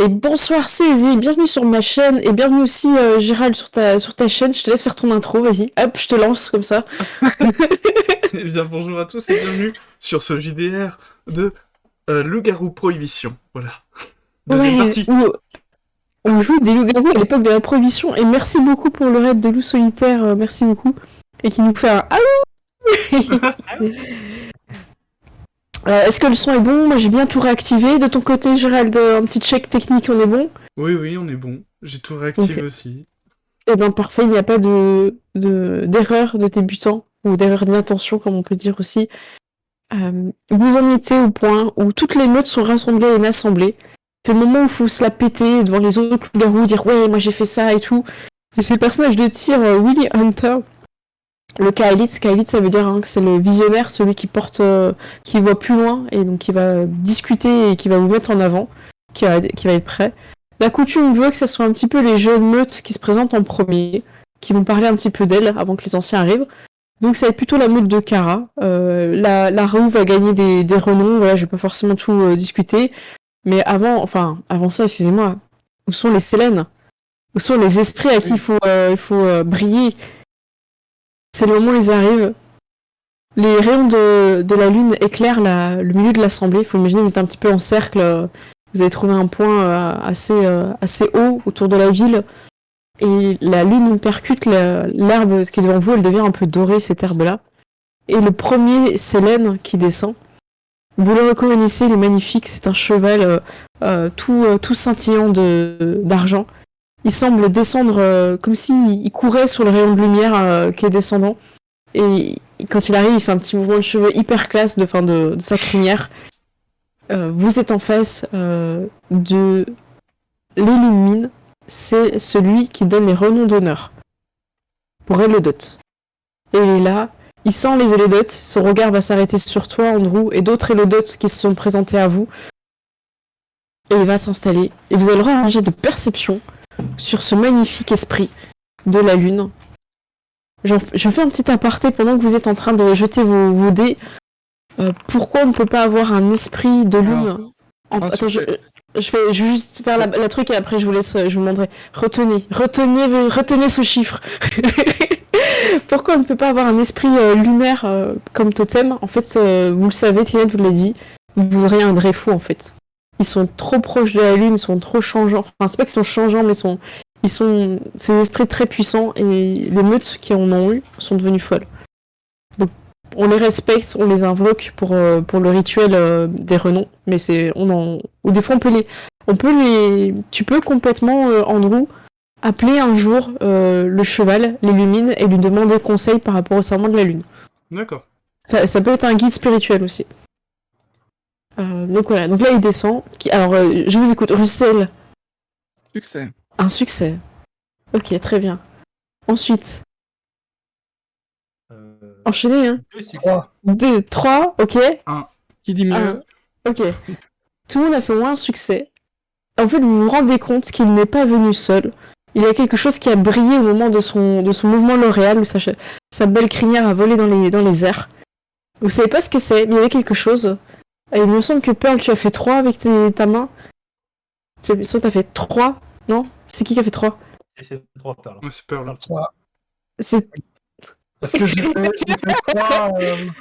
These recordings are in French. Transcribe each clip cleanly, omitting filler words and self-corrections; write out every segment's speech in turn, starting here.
Et bonsoir Cézi, bienvenue sur ma chaîne et bienvenue aussi Gérald sur ta chaîne. Je te laisse faire ton intro, vas-y. Hop, je te lance comme ça. Eh bien, bonjour à tous et bienvenue sur ce JDR de Loup-garou Prohibition. Voilà. Deuxième Ouais, partie. où on joue des loups-garous à l'époque de la Prohibition et merci beaucoup pour le raid de loup solitaire, merci beaucoup. Et qui nous fait un Aouh. Est-ce que le son est bon? Moi j'ai bien tout réactivé. De ton côté Gérald, un petit check technique, on est bon? Oui, oui, on est bon. J'ai tout Ok. réactivé aussi. Eh ben parfait, il n'y a pas d'erreur de débutant ou d'erreur d'inattention comme on peut dire aussi. Vous en étiez au point où toutes les meutes sont rassemblées à une assemblée. C'est le moment où il faut se la péter devant les autres loups-garous, dire ouais, moi j'ai fait ça et tout. Et c'est le personnage de tir Willy Hunter, le Kaelitz. Kaelitz, ça veut dire que c'est le visionnaire, celui qui porte, qui voit plus loin et donc qui va discuter et qui va vous mettre en avant, qui va être prêt. La coutume veut que ce soit un petit peu les jeunes meutes qui se présentent en premier, qui vont parler un petit peu d'elles avant que les anciens arrivent. Donc ça va être plutôt la meute de Kara. La Raoult va gagner des renoms, voilà, je vais pas forcément tout discuter. Mais avant ça, excusez-moi, où sont les Sélènes? Où sont les esprits à qui il faut briller? C'est le moment où ils arrivent. Les rayons de la lune éclairent le milieu de l'assemblée. Il faut imaginer que vous êtes un petit peu en cercle. Vous avez trouvé un point assez haut autour de la ville. Et la lune percute l'herbe qui est devant vous, elle devient un peu dorée, cette herbe-là. Et le premier Sélène qui descend, vous le reconnaissez, il est magnifique, c'est un cheval tout scintillant d'argent. Il semble descendre comme s'il courait sur le rayon de lumière qui est descendant. Et quand il arrive, il fait un petit mouvement de cheveux hyper classe de sa crinière. Vous êtes en face de l'Illumine, c'est celui qui donne les renoms d'honneur pour Elodot. Et il est là, il sent les Elodots, son regard va s'arrêter sur toi, Andrew, et d'autres Elodots qui se sont présentés à vous. Et il va s'installer. Et vous allez le ranger de perception sur ce magnifique esprit de la lune. Je fais un petit aparté pendant que vous êtes en train de jeter vos dés. Pourquoi on ne peut pas avoir un esprit de lune Attends, je vais juste faire la truc et après je vous demanderai. Retenez ce chiffre. Pourquoi on ne peut pas avoir un esprit lunaire comme totem? En fait, vous le savez, Tinette vous l'a dit, vous voudriez un Dreyfus en fait. Ils sont trop proches de la lune, ils sont trop changeants. Enfin, c'est pas qu'ils sont changeants, mais ils sont ces esprits très puissants et les meutes qui en ont eu sont devenues folles. Donc, on les respecte, on les invoque pour le rituel des renoms, mais ou des fois tu peux complètement, Andrew, appeler un jour le cheval, l'illumine, et lui demander conseil par rapport au serment de la lune. D'accord. Ça peut être un guide spirituel aussi. Donc voilà, donc là il descend. Alors je vous écoute, Russell. Succès. Un succès. Ok, très bien. Ensuite, enchaînez, hein. 2 succès. 3. 2, 3, ok. Qui dit mieux? Ok. Tout le monde a fait au moins un succès. En fait, vous vous rendez compte qu'il n'est pas venu seul. Il y a quelque chose qui a brillé au moment de son mouvement L'Oréal, où sa belle crinière a volé dans les airs. Vous savez pas ce que c'est, mais il y avait quelque chose. Et il me semble que Pearl, tu as fait 3 avec ta main. Tu as fait 3, non? C'est qui a fait 3? C'est 3 perles. Ouais, c'est Pearl. 3. C'est... Est-ce que j'ai fait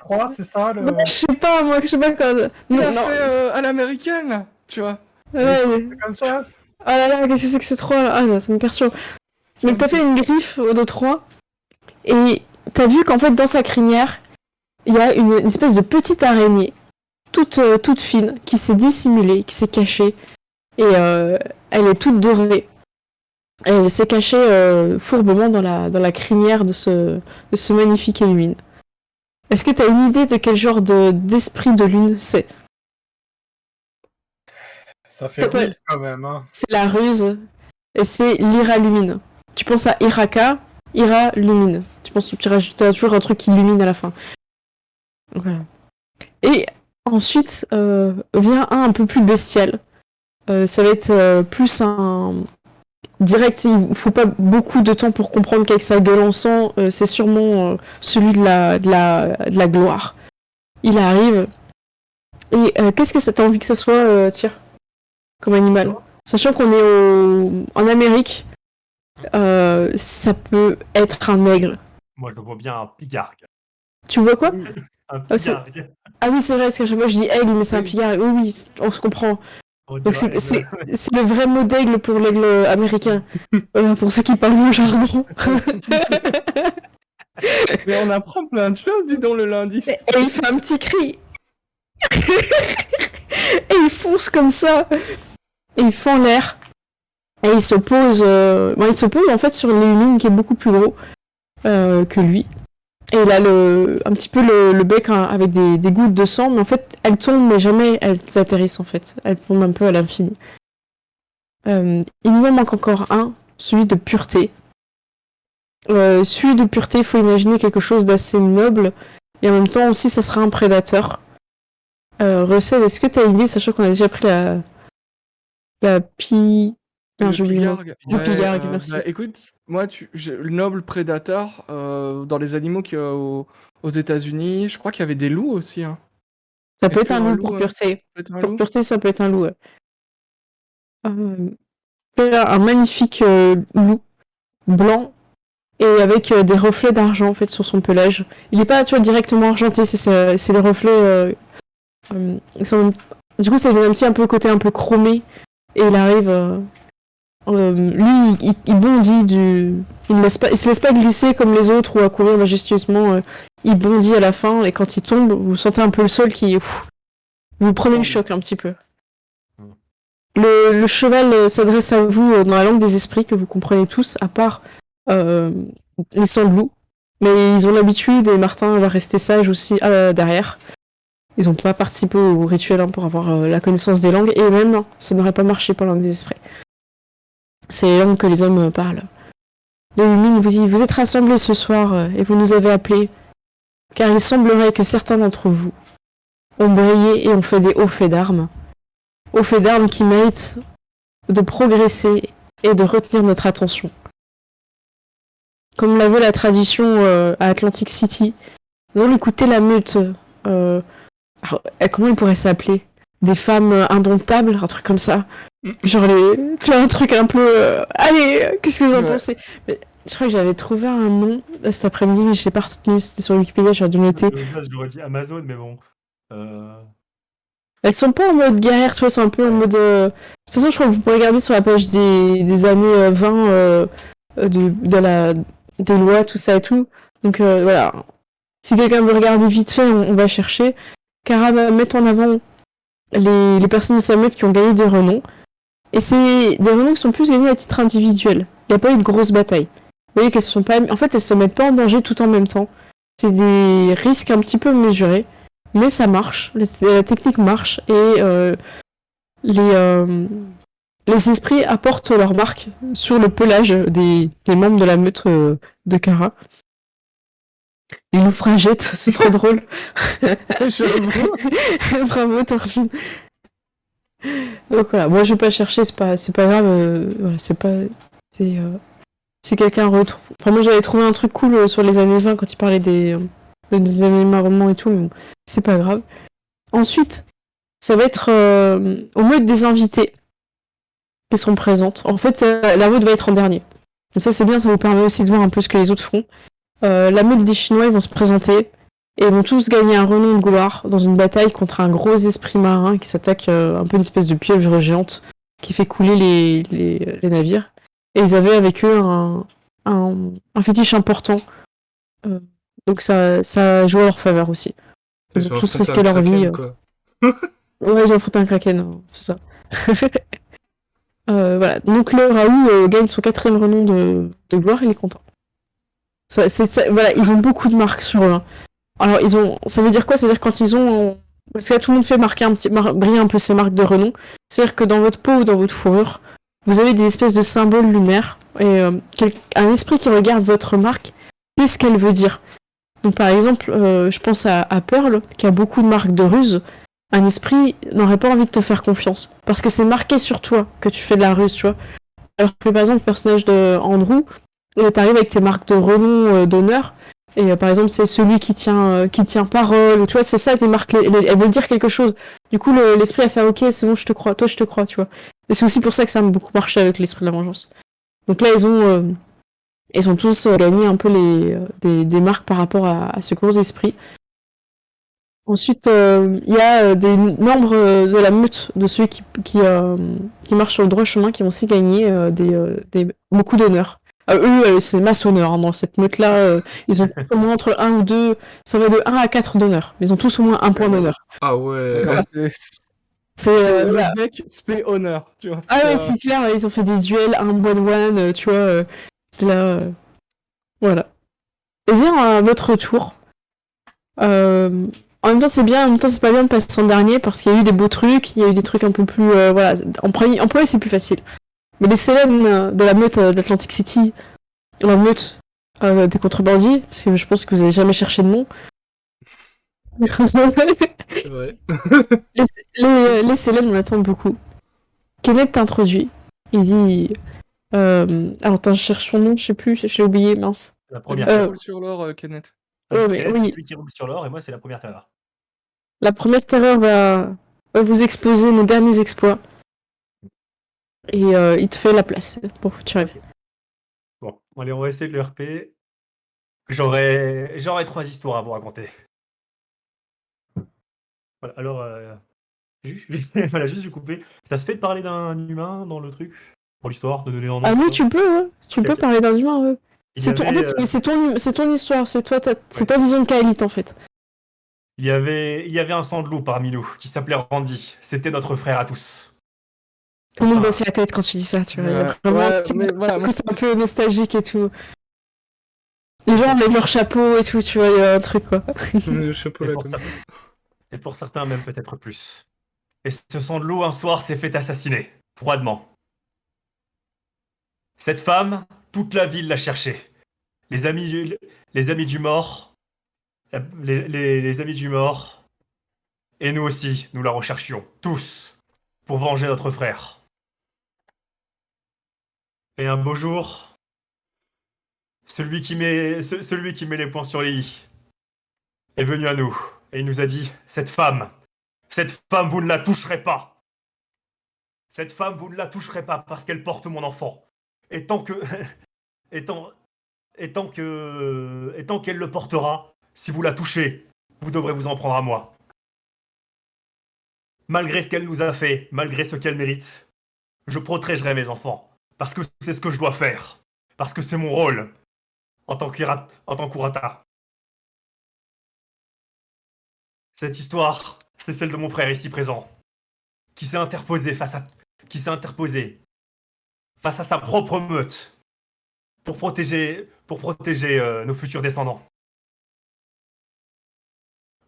3, c'est ça le... Je sais pas, moi, je sais pas quoi. Il Non, a non. fait à l'américaine, tu vois. Ouais. C'est comme ça. Oh là là, qu'est-ce que c'est que ces 3 là? Ah, ça me perturbe. Donc t'as fait une griffe de 3. Et t'as vu qu'en fait, dans sa crinière, il y a une espèce de petite araignée, toute fine, qui s'est dissimulée, qui s'est cachée. Et elle est toute dorée. Elle s'est cachée fourbement dans la crinière de ce magnifique illumine. Est-ce que t'as une idée de quel genre d'esprit de lune c'est? Ça fait ruse quand même, hein. C'est la ruse, et c'est l'Ira Lumine. Tu penses à Iraka, Ira Lumine. Tu rajoutes toujours un truc qui illumine à la fin. Voilà. Et ensuite vient un peu plus bestial. Ça va être plus un... Direct, il faut pas beaucoup de temps pour comprendre qu'avec sa gueule en sang, c'est sûrement celui de la gloire. Il arrive. Et qu'est-ce que ça t'a envie que ça soit, Tyr, comme animal? Sachant qu'on est en Amérique, ça peut être un aigle. Moi, je vois bien un pigargue. Tu vois quoi? Un Ah, c'est- pigargue. Ah oui, c'est vrai, parce qu'à chaque fois je dis aigle, mais c'est un Oui. pigargue. Oui, oui, on se comprend. On Donc dirait c'est le vrai mot d'aigle pour l'aigle américain. Voilà, pour ceux qui parlent mon jargon. Mais on apprend plein de choses, dis donc, le lundi. Et il fait un petit cri. Et il fonce comme ça. Et il fend l'air. Et il se pose... il se pose en fait sur une lumine qui est beaucoup plus gros que lui. Et il a un petit peu le bec avec des gouttes de sang, mais en fait, elles tombent, mais jamais elles atterrissent en fait. Elles tombent un peu à l'infini. Il nous en manque encore un, celui de pureté. Celui de pureté, il faut imaginer quelque chose d'assez noble, et en même temps aussi, ça sera un prédateur. Russell, est-ce que tu as une idée, sachant qu'on a déjà pris la pi... Le j'ai oublié le nom. pigargue. Le pigargue, merci. Bah, écoute, moi, le noble prédateur, dans les animaux qu'il y a aux États-Unis, je crois qu'il y avait des loups aussi. Hein. Ça peut Est-ce être un qu'un loup loup, pour pureté. peut être un Pour loup pureté, ça peut être un loup, ouais. Un magnifique loup blanc et avec des reflets d'argent en fait sur son pelage. Il est pas, tu vois, directement argenté, c'est les reflets. Du coup, ça donne un peu côté un peu chromé et il arrive. Lui, il bondit il se laisse pas glisser comme les autres ou à courir majestueusement. Il bondit à la fin et quand il tombe, vous sentez un peu le sol qui. Vous prenez le choc un petit peu. Le cheval s'adresse à vous dans la langue des esprits que vous comprenez tous, à part les sanglots. Mais ils ont l'habitude et Martin va rester sage aussi derrière. Ils n'ont pas participé au rituel pour avoir la connaissance des langues. Et même, ça n'aurait pas marché pour la langue des esprits. C'est les langues que les hommes parlent. Le Lumine vous dit, vous êtes rassemblés ce soir et vous nous avez appelés, car il semblerait que certains d'entre vous ont brillé et ont fait des hauts faits d'armes. Hauts faits d'armes qui méritent de progresser et de retenir notre attention. Comme l'avait la tradition à Atlantic City, nous allons écouter la meute. Comment il pourrait s'appeler? Des femmes indomptables, un truc comme ça. Genre tu vois, un truc un peu... Allez, qu'est-ce que vous en pensez? Mais, je crois que j'avais trouvé un nom cet après-midi, mais je l'ai pas retenu. C'était sur Wikipédia, j'aurais dû noter. Je l'aurais dit Amazon, mais bon. Elles sont pas en mode guerrière, tu vois, c'est un peu en mode... De toute façon, je crois que vous pouvez regarder sur la page des années 20 des lois, tout ça et tout. Donc voilà. Si quelqu'un veut regarder vite fait, on va chercher. Kara va mettre en avant les personnes de sa meute qui ont gagné des renoms. Et c'est des renoms qui sont plus gagnés à titre individuel. Il n'y a pas eu de grosse bataille. Vous voyez qu'elles sont pas... En fait, elles se mettent pas en danger tout en même temps. C'est des risques un petit peu mesurés. Mais ça marche. La technique marche. Et les esprits apportent leur marque sur le pelage des membres de la meute de Kara. Les naufragettes, c'est trop drôle. Bravo, Thorfinn. Donc voilà, moi je vais pas chercher, c'est pas grave. Voilà, si quelqu'un retrouve. Enfin, moi j'avais trouvé un truc cool sur les années 20 quand il parlait des années marrons et tout, mais bon, c'est pas grave. Ensuite, ça va être au meute des invités qui sont présentes. En fait, la meute va être en dernier. Donc ça c'est bien, ça vous permet aussi de voir un peu ce que les autres font. La meute des Chinois, ils vont se présenter et ils vont tous gagner un renom de gloire dans une bataille contre un gros esprit marin qui s'attaque un peu une espèce de pieuvre géante qui fait couler les navires. Et ils avaient avec eux un fétiche important. Donc ça joue à leur faveur aussi. Ils ont tous risqué leur vie. Ouais, ils ont affronté un kraken, c'est ça. Voilà. Donc le Raoult gagne son 4e renom de gloire, il est content. Voilà, ils ont beaucoup de marques sur eux. Alors, ça veut dire quoi? Ça veut dire quand ils ont... Parce que là, tout le monde fait briller un peu ses marques de renom. C'est-à-dire que dans votre peau ou dans votre fourrure, vous avez des espèces de symboles lunaires. Et un esprit qui regarde votre marque, qu'est-ce qu'elle veut dire? Donc, par exemple, je pense à Pearl, qui a beaucoup de marques de ruse. Un esprit n'aurait pas envie de te faire confiance. Parce que c'est marqué sur toi que tu fais de la ruse, tu vois. Alors que, par exemple, le personnage de Andrew... t'arrives avec tes marques de renom d'honneur, Et par exemple, c'est celui qui tient parole, ou tu vois, c'est ça, tes marques, elles veulent dire quelque chose. Du coup, l'esprit a fait ok, c'est bon, je te crois, toi je te crois, tu vois. Et c'est aussi pour ça que ça a beaucoup marché avec l'esprit de la vengeance. Donc là, ils ont tous gagné un peu des marques par rapport à ce gros esprit. Ensuite, il y a des membres de la meute de ceux qui marchent sur le droit chemin qui ont aussi gagné beaucoup d'honneur. Eux, c'est maçonneurs hein, dans cette meute-là. Ils ont tous au moins entre 1 ou 2, ça va de 1 à 4 d'honneur. Ils ont tous au moins un point d'honneur. Ah ouais. Ça, c'est le deck spé honneur, tu vois. Ah ouais, c'est clair, ils ont fait des duels 1-1-1, tu vois. C'est là. Voilà. Et bien, à votre tour. En même temps, c'est bien, en même temps, c'est pas bien de passer en dernier parce qu'il y a eu des beaux trucs, il y a eu des trucs un peu plus. Voilà, en premier, c'est plus facile. Mais les Célènes de la meute d'Atlantic City, la meute des contrebandiers, parce que je pense que vous avez jamais cherché de nom. Ouais. les Célènes, on attend beaucoup. Kenneth t'introduit. Il dit. Alors, attends, je cherche son nom, je sais plus, j'ai oublié, mince. La première Qui terreur. roule sur l'or, Kenneth. Ouais, mais Kenneth, oui. c'est celui qui roule sur l'or et moi c'est la première terreur. La première terreur va vous exposer nos derniers exploits. Et il te fait la place pour que tu rêves. Bon, allez, on va essayer de le RP. J'aurais 3 histoires à vous raconter. Voilà, alors, voilà, juste vous couper. Ça se fait de parler d'un humain dans le truc pour l'histoire, de donner un nom. Ah oui, tu peux, ouais. Tu Ok, peux ok. parler d'un humain, ouais. Il y En avait, fait, c'est ton histoire, c'est toi, c'est ta vision de Kaelit, en fait. il y avait un sang de loup parmi nous qui s'appelait Randy. C'était notre frère à tous. Tout le monde Enfin, baisse la tête quand tu dis ça, tu vois. Il y a Ouais, vraiment ouais, mais voilà, moi, un peu nostalgique et tout. Les gens enlèvent leur chapeau et tout, tu vois, il y a un truc, quoi. Le chapeau et, là pour comme certains, et pour certains même peut-être plus. Et ce sang de loup un soir s'est fait assassiner, froidement. Cette femme, toute la ville l'a cherchée. Les amis, les amis du mort, les amis du mort, et nous aussi, nous la recherchions, tous, pour venger notre frère. Et un beau jour, celui qui met les points sur les i est venu à nous, et il nous a dit, cette femme, vous ne la toucherez pas. Cette femme, vous ne la toucherez pas parce qu'elle porte mon enfant. Et tant que, et tant, et tant qu'elle le portera, si vous la touchez, vous devrez vous en prendre à moi. Malgré ce qu'elle nous a fait, malgré ce qu'elle mérite, je protégerai mes enfants. Parce que c'est ce que je dois faire. Parce que c'est mon rôle en tant qu'Urata. Cette histoire, c'est celle de mon frère ici présent, qui s'est interposé face à sa propre meute pour protéger nos futurs descendants.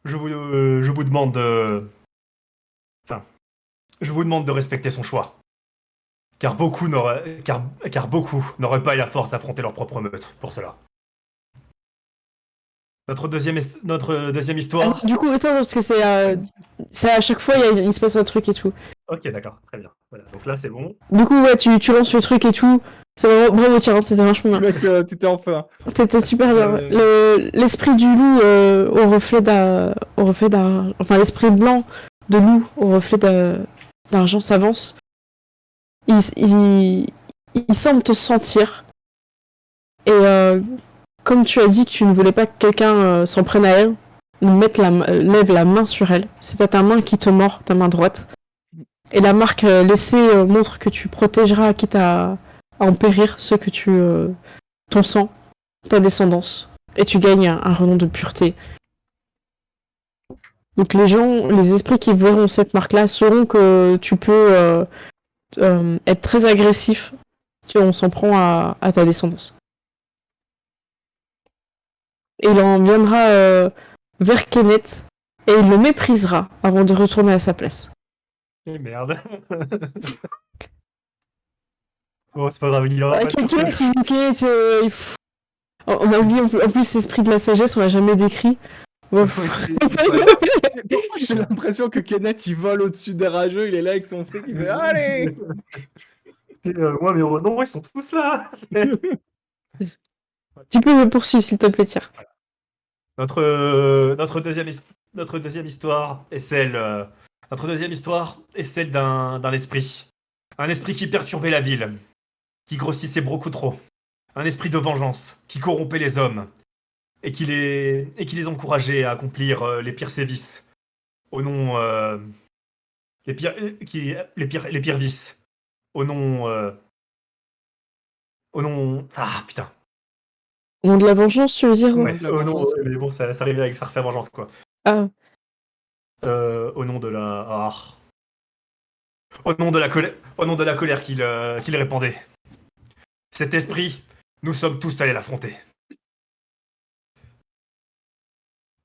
Je vous demande je vous demande de respecter son choix. Car beaucoup n'auraient pas eu la force d'affronter leur propre meute pour cela. Notre deuxième histoire. Du coup, attends, parce que c'est à chaque fois, il se passe un truc et tout. Ok, d'accord, très bien. Voilà, donc là c'est bon. Du coup, ouais, tu lances le truc et tout. C'est vraiment bravo, Tyrant, c'était vachement bien. Mec, t'étais en feu. Hein. T'étais super bien. L'esprit du loup au reflet d'un. Enfin, l'esprit blanc de loup au reflet d'argent s'avance. Il semble te sentir. Et comme tu as dit que tu ne voulais pas que quelqu'un s'en prenne à elle, lève la main sur elle. C'est ta main qui te mord, ta main droite. Et la marque laissée montre que tu protégeras, quitte à en périr ceux que ton sang, ta descendance. Et tu gagnes un renom de pureté. Donc les esprits qui verront cette marque-là sauront que tu peux être très agressif si on s'en prend à ta descendance. Et il en viendra vers Kenneth et il le méprisera avant de retourner à sa place. Eh merde. Bon, c'est pas grave, il aura pas de Kenneth, on a oublié en plus l'esprit de la sagesse, on l'a jamais décrit. Bon, J'ai l'impression que Kenneth il vole au-dessus des rageux, il est là avec son fric, il fait allez. Moi, mes renoms, ils sont tous là. tu peux me poursuivre s'il te plaît, Tyr. Notre deuxième histoire est celle d'un esprit. Un esprit qui perturbait la ville, qui grossissait beaucoup trop. Un esprit de vengeance, qui corrompait les hommes, et qui les encourageait à accomplir les pires sévices. Au nom... les pires vices. Au nom... au nom... Ah, putain. Au nom de la vengeance, tu veux dire? Ouais, de la au nom... vengeance. mais bon, ça arrivait avec faire vengeance, quoi. Ah, Au nom de la... Ah. Au nom de la colère qu'il répandait. Cet esprit, nous sommes tous allés l'affronter.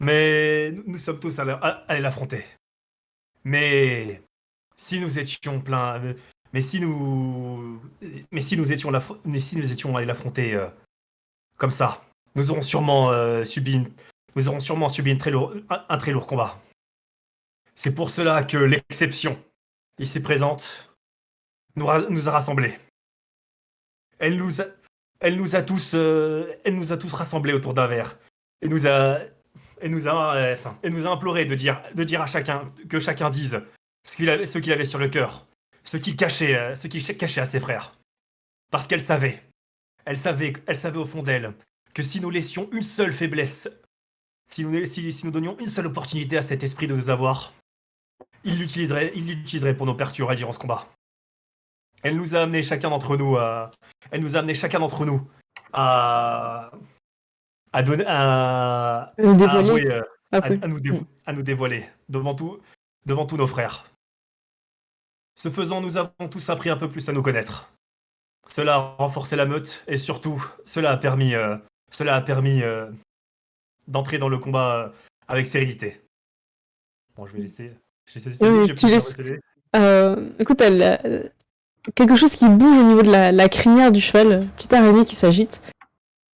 Mais nous sommes tous allés l'affronter. Mais si nous étions pleins, mais si nous étions allés l'affronter comme ça, nous aurons sûrement subi un très lourd combat. C'est pour cela que l'exception, ici présente, nous a rassemblés. Elle nous a, elle nous a tous rassemblés autour d'un verre et nous a imploré de dire à chacun que chacun dise ce qu'il avait sur le cœur, ce qu'il cachait à ses frères, parce elle savait au fond d'elle que si nous laissions une seule faiblesse, si nous donnions une seule opportunité à cet esprit de nous avoir, il l'utiliserait pour nous perturber durant ce combat. Elle nous a amené chacun d'entre nous à donner le à dévoiler. avouer, Après. à nous dévoiler devant tous nos frères. Ce faisant, nous avons tous appris un peu plus à nous connaître. Cela a renforcé la meute et surtout, cela a permis d'entrer dans le combat avec sérénité. Bon, je vais laisser. J'ai cédé, Oui, j'ai tu plus laisses. cédé. Écoute, elle a quelque chose qui bouge au niveau de la crinière du cheval, petite araignée qui s'agite.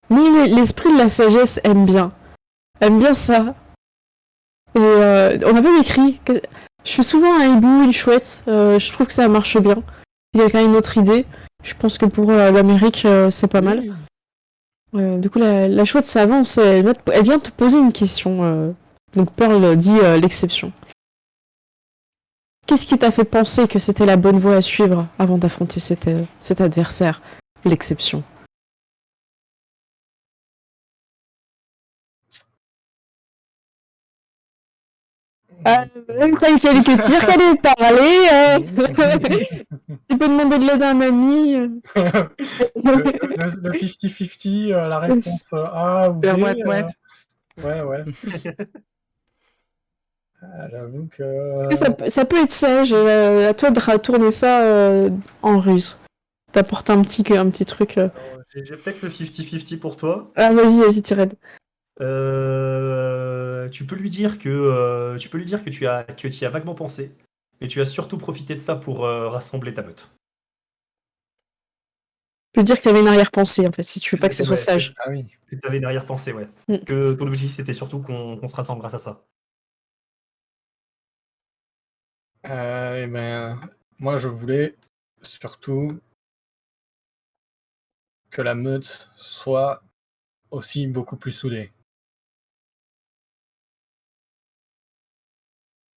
Mais l'esprit de la sagesse aime bien ça. Et on n'a pas décrit. Je fais souvent un hibou, une chouette. Je trouve que ça marche bien. Si quelqu'un a une autre idée, je pense que pour l'Amérique, c'est pas mal. Du coup, la chouette s'avance. Elle vient te poser une question. Donc Pearl dit l'exception. Qu'est-ce qui t'a fait penser que c'était la bonne voie à suivre avant d'affronter cet adversaire, l'exception? Ah, je croyais qu'il y avait que dire qu'elle allait parler. Tu peux demander de l'aide à un ami. Le 50-50, la réponse A ou B. Faire mouette. Ouais. J'avoue que... Ça peut être sage. À toi de retourner ça en ruse. T'apportes un petit truc. J'ai peut-être le 50-50 pour toi. Ah, vas-y, Tired. Tu peux lui dire que tu y as vaguement pensé, mais tu as surtout profité de ça pour rassembler ta meute. Tu peux dire que t'avais une arrière-pensée, en fait, si tu veux pas que ce soit Ouais, sage. Ah oui. Que tu avais une arrière-pensée, ouais. Mm. Que ton objectif c'était surtout qu'on se rassemble grâce à ça. Eh ben, moi, je voulais surtout que la meute soit aussi beaucoup plus soudée.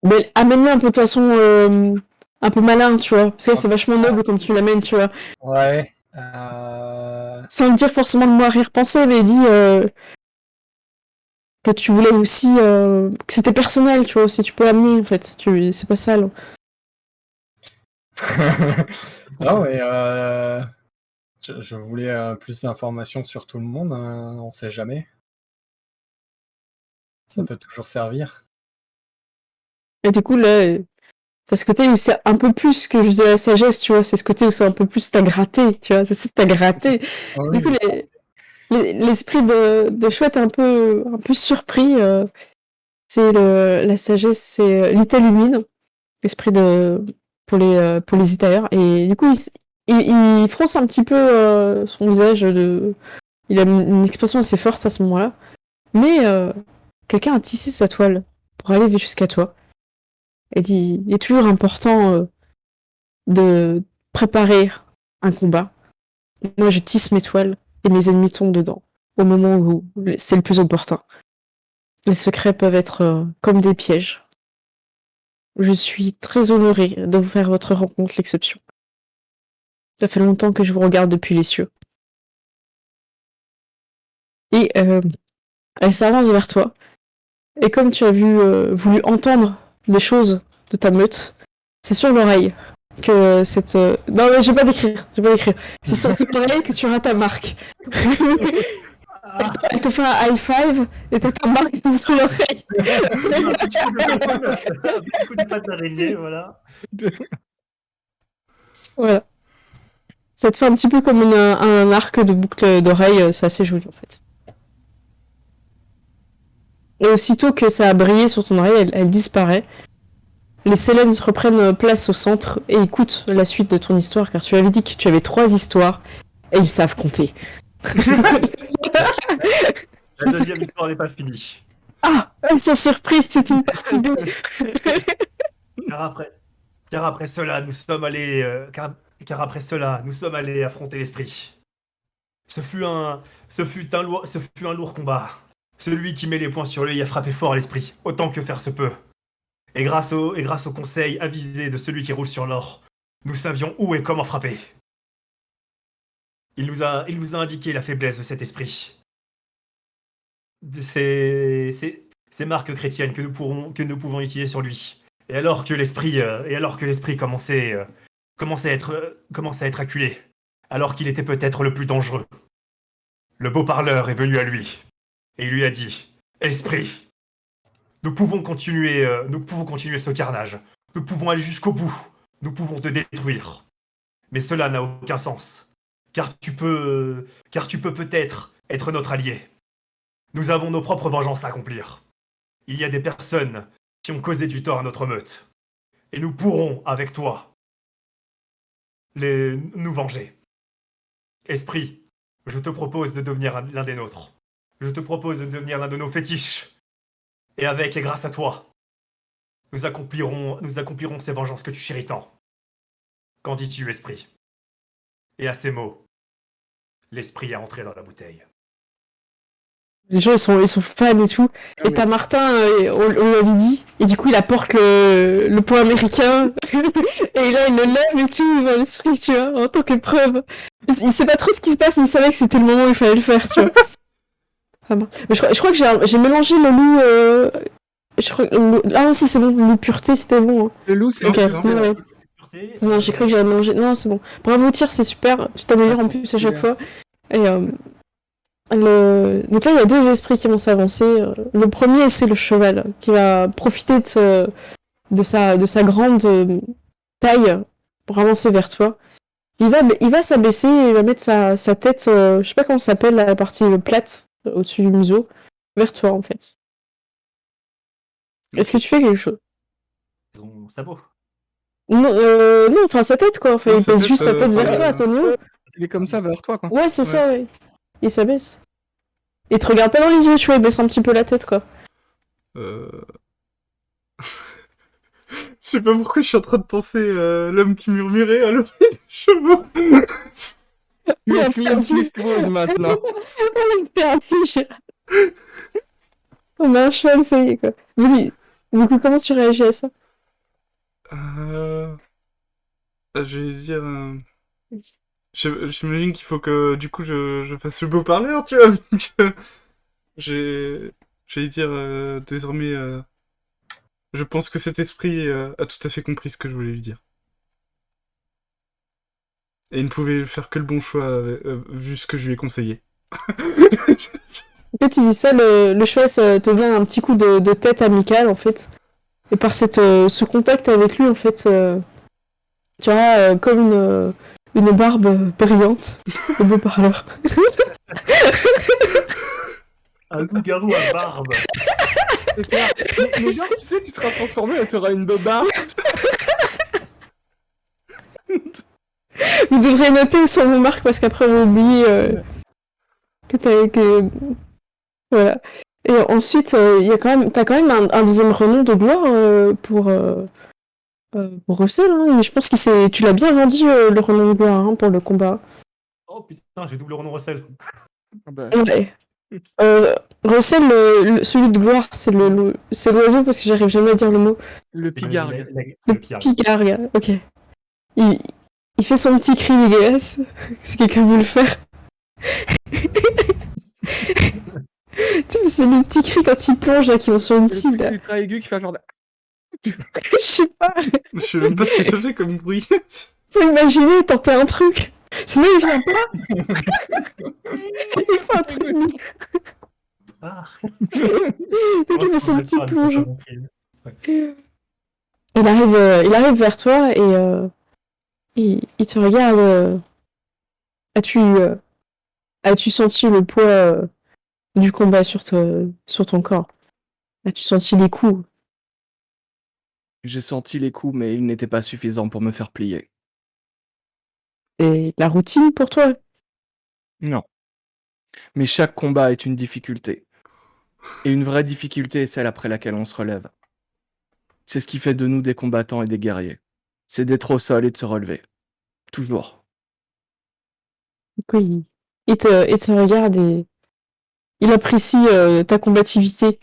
Mais amène-le un peu de façon un peu malin, tu vois. Parce que là, c'est vachement noble comme tu l'amènes, tu vois. Ouais. Sans le dire forcément de moi arrière-pensée, mais dis que tu voulais aussi... que c'était personnel, tu vois, aussi. Tu peux amener, en fait. C'est pas sale. Non, mais je voulais plus d'informations sur tout le monde, hein, on sait jamais. Ça peut toujours servir. Et du coup, là, t'as ce côté où c'est un peu plus que juste de la sagesse, tu vois. C'est ce côté où c'est un peu plus t'as gratté, tu vois. C'est ça, t'as gratté. Oui. Du coup, l'esprit de chouette est un peu surpris. C'est la sagesse, c'est l'Italumine, l'esprit pour les Italiens. Et du coup, il fronce un petit peu son visage. Il a une expression assez forte à ce moment-là. Mais quelqu'un a tissé sa toile pour aller jusqu'à toi. Et dit, il est toujours important de préparer un combat. Moi, je tisse mes toiles et mes ennemis tombent dedans au moment où c'est le plus opportun. Les secrets peuvent être comme des pièges. Je suis très honorée de vous faire votre rencontre, l'exception. Ça fait longtemps que je vous regarde depuis les cieux. Et elle s'avance vers toi. Et comme tu as voulu entendre des choses de ta meute, c'est sur l'oreille que cette... Non, mais je vais pas décrire. C'est sur l'oreille que tu auras ta marque. Elle te fait un high five et t'as ta marque sur l'oreille. Un petit coup de pâte d'araignée, voilà. Voilà. Ça te fait un petit peu comme un arc de boucle d'oreille, c'est assez joli en fait. Et aussitôt que ça a brillé sur ton oreille, elle disparaît. Les Sélènes reprennent place au centre et écoutent la suite de ton histoire, car tu avais dit que tu avais 3 histoires, et ils savent compter. La deuxième histoire n'est pas finie. Ah, ils sont surpris, c'est une partie B. Car après cela, nous sommes allés... car après cela, nous sommes allés affronter l'esprit. Ce fut un lourd combat. Celui qui met les poings sur l'œil a frappé fort à l'esprit, autant que faire se peut. Et grâce au conseil avisé de celui qui roule sur l'or, nous savions où et comment frapper. Il nous a indiqué la faiblesse de cet esprit. Ces marques chrétiennes que nous pouvons utiliser sur lui. Et alors que l'esprit commençait à être acculé, alors qu'il était peut-être le plus dangereux, le beau parleur est venu à lui et il lui a dit: Esprit, nous pouvons continuer ce carnage. Nous pouvons aller jusqu'au bout. Nous pouvons te détruire. Mais cela n'a aucun sens. Car tu peux peut-être être notre allié. Nous avons nos propres vengeances à accomplir. Il y a des personnes qui ont causé du tort à notre meute. Et nous pourrons, avec toi, nous venger. Esprit, je te propose de devenir l'un des nôtres. Je te propose de devenir l'un de nos fétiches. Et grâce à toi, nous accomplirons ces vengeances que tu chéris tant. Qu'en dis-tu, esprit? Et à ces mots, l'esprit est entré dans la bouteille. Les gens, ils sont fans et tout. Et t'as Martin, on lui avait dit, et du coup, il apporte le point américain. Et là, il le lève et tout, vers l'esprit, tu vois, en tant que preuve. Il sait pas trop ce qui se passe, mais il savait que c'était le moment où il fallait le faire, tu vois. Mais je crois que j'ai mélangé le loup... Ah non, si, c'est bon, le loup pureté, c'était bon. Hein. Le loup, c'est Ok, c'est ouais. Non, j'ai cru que j'avais mélangé... Non, c'est bon. Bravo, Tyr, c'est super. Tu t'améliores en plus à chaque fois. Et... Donc là, il y a 2 esprits qui vont s'avancer. Le premier, c'est le cheval, qui va profiter de sa grande taille pour avancer vers toi. Il va s'abaisser et il va mettre sa tête, je sais pas comment ça s'appelle, la partie plate, au-dessus du museau, vers toi, en fait. Est-ce que tu fais quelque chose? Son sabot. Non, enfin sa tête, quoi. Enfin, Non, il sa pèse tête, juste sa tête vers toi, à ton niveau. Il est comme ça vers toi, quoi. Ouais, c'est ça, ouais. Il s'abaisse. Il te regarde pas dans les yeux, tu vois, il baisse un petit peu la tête, quoi. Je sais pas pourquoi je suis en train de penser l'homme qui murmurait à l'oreille des chevaux. Il est Clint Eastwood maintenant. On a perdu, on a un cheval, ça y est, quoi. Mais, du coup, comment tu réagis à ça? Je vais dire... J'imagine qu'il faut que, du coup, je fasse le beau parleur, tu vois. Donc, j'allais dire, désormais, je pense que cet esprit a tout à fait compris ce que je voulais lui dire. Et il ne pouvait faire que le bon choix, vu ce que je lui ai conseillé. Quand tu dis ça, le cheval ça te donne un petit coup de tête amical, en fait. Et par ce contact avec lui, en fait, tu as comme une barbe brillante, le beau parleur. Un loup-garou à barbe. C'est clair. Mais genre, tu sais, tu seras transformé et tu auras une barbe. Vous devrez noter où sont vos marques, parce qu'après, on va oublier que... Voilà. Et ensuite, t'as quand même un deuxième renom de gloire pour Russell. Hein, et je pense que tu l'as bien vendu, le renom de gloire, hein, pour le combat. Oh putain, j'ai double renom recel. Ah bah, Ouais. Recèle, celui de gloire, c'est c'est l'oiseau parce que j'arrive jamais à dire le mot. Le pigargue. Le Le pire. pigargue, ok. Il, il fait son petit cri dégueulasse. Si quelqu'un veut le faire. Tu sais, c'est des petits cris quand il plonge là, qui vont sur une Le cible. truc Là. ultra aigu qui fait genre de... Je sais pas, Je sais même pas ce que ça fait comme bruit. faut imaginer, tenter un truc. Sinon il vient pas. Il faut un truc bizarre. Ah, Donc il fait son petit plongeon. Ouais. Il arrive vers toi et il te regarde. As-tu senti le poids du combat sur ton corps? As-tu senti les coups? J'ai senti les coups, mais ils n'étaient pas suffisants pour me faire plier. Et la routine pour toi? Non. Mais chaque combat est une difficulté. Et une vraie difficulté est celle après laquelle on se relève. C'est ce qui fait de nous des combattants et des guerriers. C'est d'être au sol et de se relever. Toujours. Oui. Il te regarde et il apprécie ta combativité.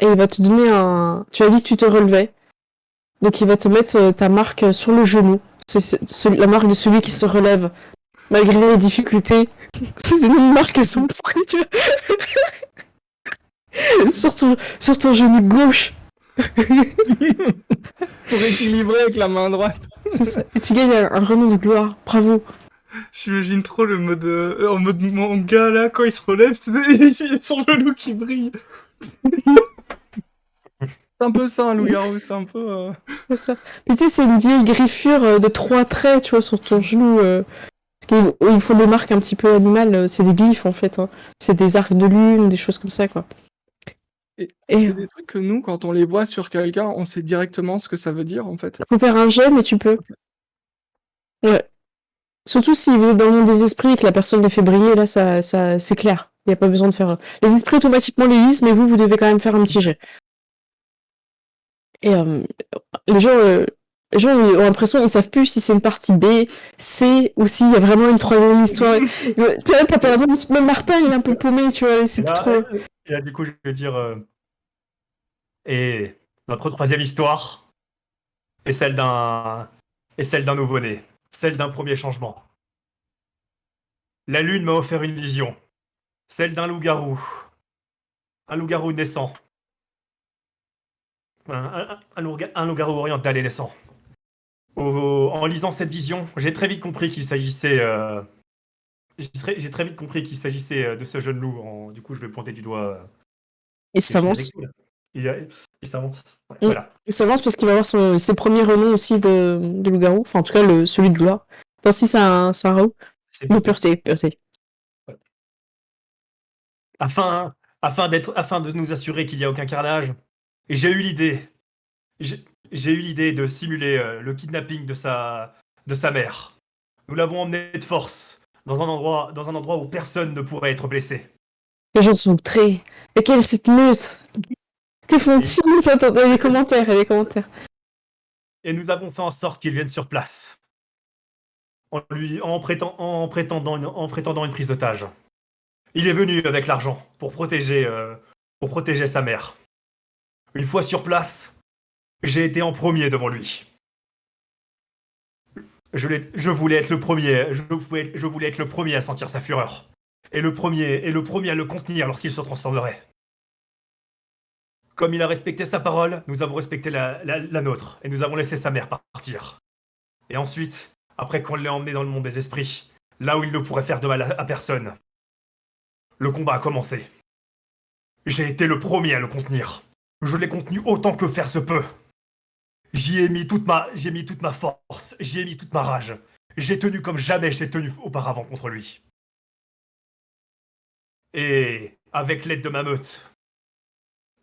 Et il va te donner un... Tu as dit que tu te relevais. Donc il va te mettre ta marque sur le genou. C'est la marque de celui qui se relève. Malgré les difficultés. C'est une marque et son prix, tu vois. sur ton genou gauche. Pour équilibrer avec la main droite. C'est ça. Et tu gagnes un renom de gloire. Bravo. J'imagine trop le mode en mode manga là quand il se relève, il y a son genou qui brille. C'est un peu ça, un loup-garou, c'est un peu... C'est ça. Mais tu sais, c'est une vieille griffure de 3 traits, tu vois, sur ton genou. Parce qu'ils font des marques un petit peu animales. C'est des glyphes, en fait. Hein. C'est des arcs de lune, des choses comme ça, quoi. Et Et c'est des trucs que nous, quand on les voit sur quelqu'un, on sait directement ce que ça veut dire, en fait. faut faire un jet, mais tu peux. Ouais. Surtout si vous êtes dans le monde des esprits et que la personne les fait briller, là, ça c'est clair. Il n'y a pas besoin de faire... Les esprits, automatiquement, les lisent, mais vous devez quand même faire un petit jet. Et les gens ont l'impression qu'ils savent plus si c'est une partie B, C, ou s'il y a vraiment une troisième histoire. Tu vois, t'as perdu... Même Martin, il est un peu paumé, tu vois, c'est plus trop... Et là, du coup, je vais dire... Et notre troisième histoire est celle d'un nouveau-né, celle d'un premier changement. La lune m'a offert une vision, celle d'un loup-garou naissant, un loup-garou oriental et naissant. En lisant cette vision, j'ai très vite compris qu'il s'agissait de ce jeune loup. Du coup, je vais pointer du doigt. Il s'avance. Il s'avance. Ouais, Mm. voilà. Il s'avance parce qu'il va avoir ses premiers renoms aussi de loup-garou. Enfin, en tout cas, celui de gloire. Attends, si c'est un raoult. C'est Non, pureté. Ouais. Afin de nous assurer qu'il n'y a aucun carnage, j'ai eu l'idée. J'ai eu l'idée de simuler le kidnapping de sa mère. Nous l'avons emmené de force dans un endroit où personne ne pourrait être blessé. Les gens sont très... Et quelle est cette meute? Que font-ils? Attends, il y a des commentaires, Et nous avons fait en sorte qu'il vienne sur place. En prétendant une prise d'otage. Il est venu avec l'argent pour protéger sa mère. Une fois sur place, j'ai été en premier devant lui. Je voulais être le premier. Je voulais être le premier à sentir sa fureur. Et le premier à le contenir lorsqu'il se transformerait. Comme il a respecté sa parole, nous avons respecté la nôtre. Et nous avons laissé sa mère partir. Et ensuite, après qu'on l'ait emmené dans le monde des esprits, là où il ne pourrait faire de mal à personne, le combat a commencé. J'ai été le premier à le contenir. Je l'ai contenu autant que faire se peut. J'y ai mis toute ma force, j'y ai mis toute ma rage. J'ai tenu comme jamais j'ai tenu auparavant contre lui. Et avec l'aide de ma meute,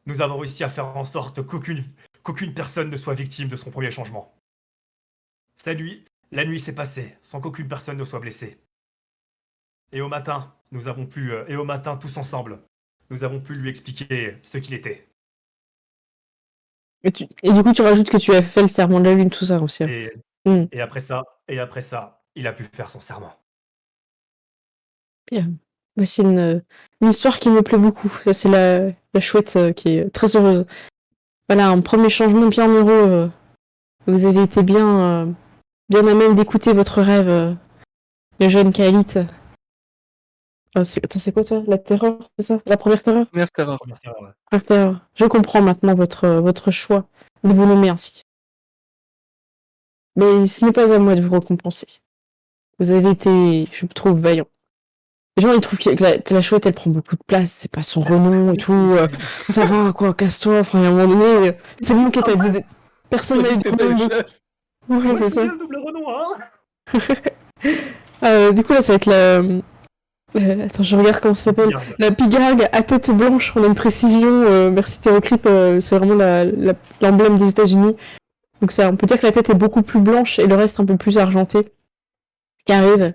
nous avons réussi à faire en sorte qu'aucune personne ne soit victime de son premier changement. La nuit s'est passée sans qu'aucune personne ne soit blessée. Et au matin, tous ensemble, nous avons pu lui expliquer ce qu'il était. Et du coup, tu rajoutes que tu as fait le serment de la lune, tout ça aussi. Et après ça, il a pu faire son serment. Bien. C'est une histoire qui me plaît beaucoup. Ça, c'est la chouette qui est très heureuse. Voilà, un premier changement bien heureux. Vous avez été bien à même d'écouter votre rêve, le jeune Kaelit. Attends, c'est quoi toi? La terreur, c'est ça? La première terreur? Première terreur. Première terreur, ouais. Première terreur. Je comprends maintenant votre choix de vous nommer ainsi. Mais ce n'est pas à moi de vous récompenser. Vous avez été, je trouve, vaillant. Les gens, ils trouvent que la chouette, elle prend beaucoup de place, c'est pas son renom et tout. Ça va, quoi, casse-toi. Enfin, à un moment donné, c'est bon que t'as dit. Personne n'a eu de problème. Ouais, c'est ça. Le double renom, hein. Du coup, là, ça va être attends, je regarde comment ça s'appelle. Pigargue. La pigargue à tête blanche. On a une précision. Merci Théocrip. C'est vraiment l'emblème des États-Unis. Donc, ça, on peut dire que la tête est beaucoup plus blanche et le reste un peu plus argenté. Qui arrive.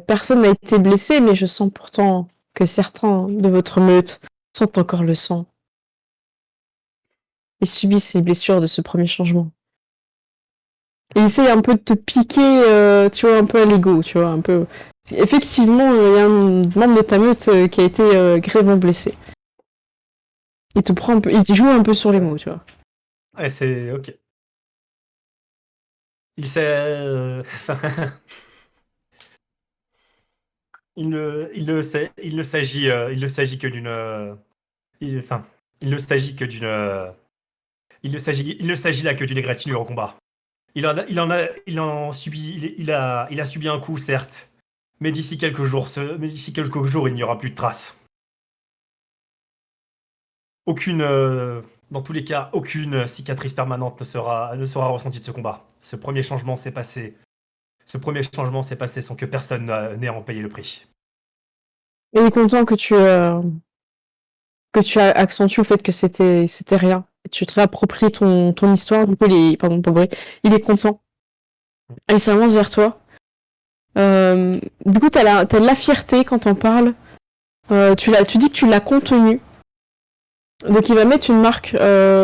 Personne n'a été blessé, mais je sens pourtant que certains de votre meute sentent encore le sang et subissent les blessures de ce premier changement. Et essaye un peu de te piquer, tu vois, un peu à l'ego, tu vois, un peu. Effectivement, il y a un membre de ta meute qui a été grièvement blessé. Il te prend un peu, il joue un peu sur les mots, tu vois. Ouais, c'est ok. Il s'est. Il ne s'agit que d'une. Enfin, il ne s'agit que d'une. Il ne s'agit là que d'une égratignure au combat. Il a subi un coup, certes, mais d'ici quelques jours, il n'y aura plus de traces. Dans tous les cas, aucune cicatrice permanente ne sera ressentie de ce combat. Ce premier changement s'est passé sans que personne n'ait à en payer le prix. Et il est content que tu as accentué le fait que c'était rien. Et tu te réappropries ton histoire. Du coup, pardon pour le bruit. Il est content. Et il s'avance vers toi. Du coup, t'as de la fierté quand t'en parles. Tu dis que tu l'as contenu. Donc il va mettre une marque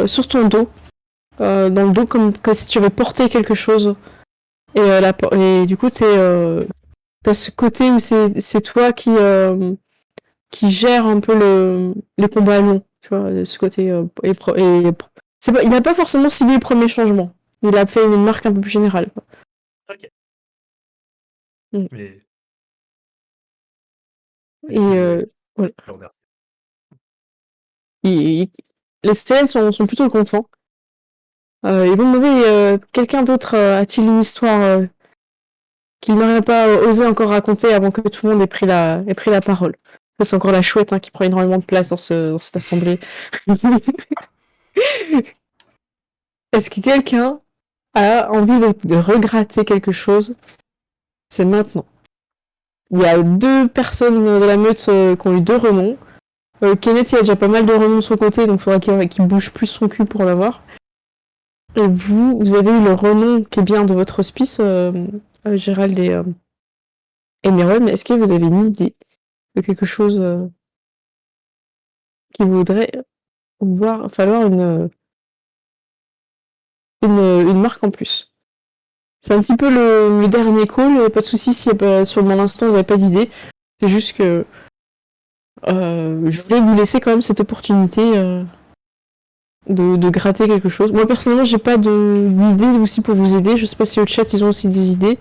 sur ton dos, dans le dos comme si tu avais porté quelque chose. Et du coup, t'as ce côté où c'est toi qui gère un peu les combats longs. Tu vois, ce côté. Il n'a pas forcément ciblé le premier changement. Il a fait une marque un peu plus générale. Quoi. Ok. Mm. Mais. Et voilà. Je regarde. Les scènes sont plutôt contents. Ils vont demander quelqu'un d'autre a-t-il une histoire qu'il n'aurait pas osé encore raconter avant que tout le monde ait pris la parole. Ça, c'est encore la chouette qui prend énormément de place dans cette assemblée. Est-ce que quelqu'un a envie de regratter quelque chose? C'est maintenant. Il y a 2 personnes de la meute qui ont eu 2 renoms. Kenneth, il a déjà pas mal de renoms de son côté, donc il faudra qu'il bouge plus son cul pour l'avoir. Et vous avez eu le renom qui est bien de votre hospice, Gérald et Myron, mais est-ce que vous avez une idée de quelque chose qui voudrait falloir une marque en plus? C'est un petit peu le dernier call, pas de soucis si sur l'instant vous n'avez pas d'idée. C'est juste que je voulais vous laisser quand même cette opportunité de gratter quelque chose. Moi personnellement j'ai pas d'idée aussi pour vous aider, je sais pas si au chat ils ont aussi des idées.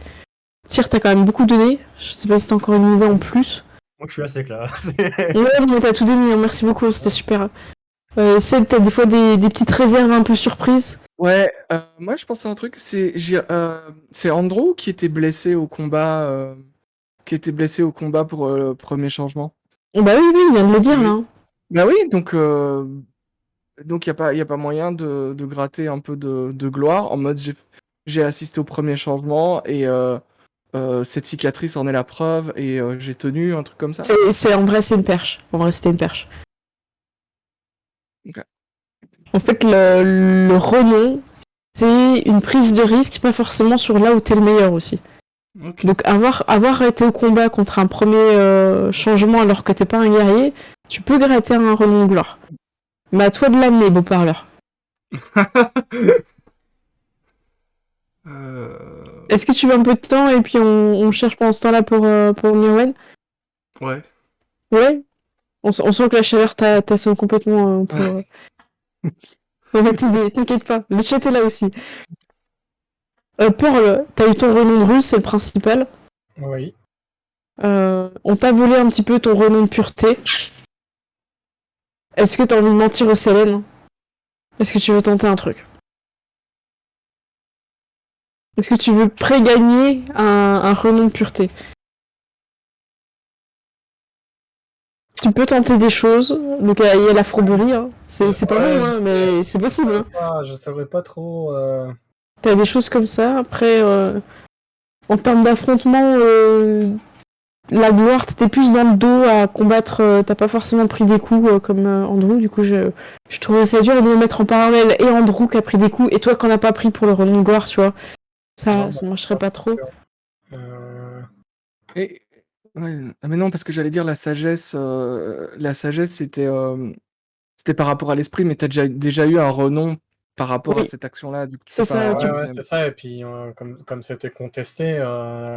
Tyr, t'as quand même beaucoup donné, je sais pas si t'as encore une idée en plus. Moi, je suis à sec là. Ouais, bon, t'as tout donné, merci beaucoup, c'était super. Ced, t'as des fois des petites réserves un peu surprises. Ouais, moi je pensais à un truc, c'est Andrew qui était blessé au combat, pour le premier changement. Bah oui, il vient de le dire Oui. là. Bah oui, donc y a pas moyen de gratter un peu de gloire en mode j'ai assisté au premier changement et cette cicatrice en est la preuve et j'ai tenu un truc comme ça. En vrai, c'est une perche. En vrai, c'était une perche. Ok. En fait, le renom, c'est une prise de risque, pas forcément sur là où t'es le meilleur aussi. Ok. Donc, avoir été au combat contre un premier changement alors que t'es pas un guerrier, tu peux gratter un renom de gloire. Mais à toi de l'amener, beau parleur. Est-ce que tu veux un peu de temps et puis on cherche pendant ce temps-là pour Mirwen? Ouais. Ouais. On sent que la chaleur t'assomme complètement. On va t'aider, t'inquiète pas. Le chat est là aussi. Pearl, t'as eu ton renom de ruse, c'est le principal. Oui. On t'a volé un petit peu ton renom de pureté. Est-ce que t'as envie de mentir au Célène? Est-ce que tu veux tenter un truc? Est-ce que tu veux pré-gagner un renom de pureté? Tu peux tenter des choses. Donc il y a la fourberie. Hein. C'est pas Ouais, bon, hein, mais c'est possible. Hein. je saurais pas trop. T'as des choses comme ça. Après, en termes d'affrontement, la gloire, t'étais plus dans le dos à combattre. T'as pas forcément pris des coups comme Andrew. Du coup, je trouvais ça dur de me mettre en parallèle et Andrew qui a pris des coups et toi qui en as pas pris pour le renom de gloire, tu vois. Ça marcherait pas trop. Et... Ouais. Ah, mais non, parce que j'allais dire la sagesse, c'était par rapport à l'esprit, mais t'as déjà eu un renom par rapport à Oui. cette action-là. Du coup, tu C'est peux ça, pas. Ouais, c'est ça. Et puis, comme c'était contesté,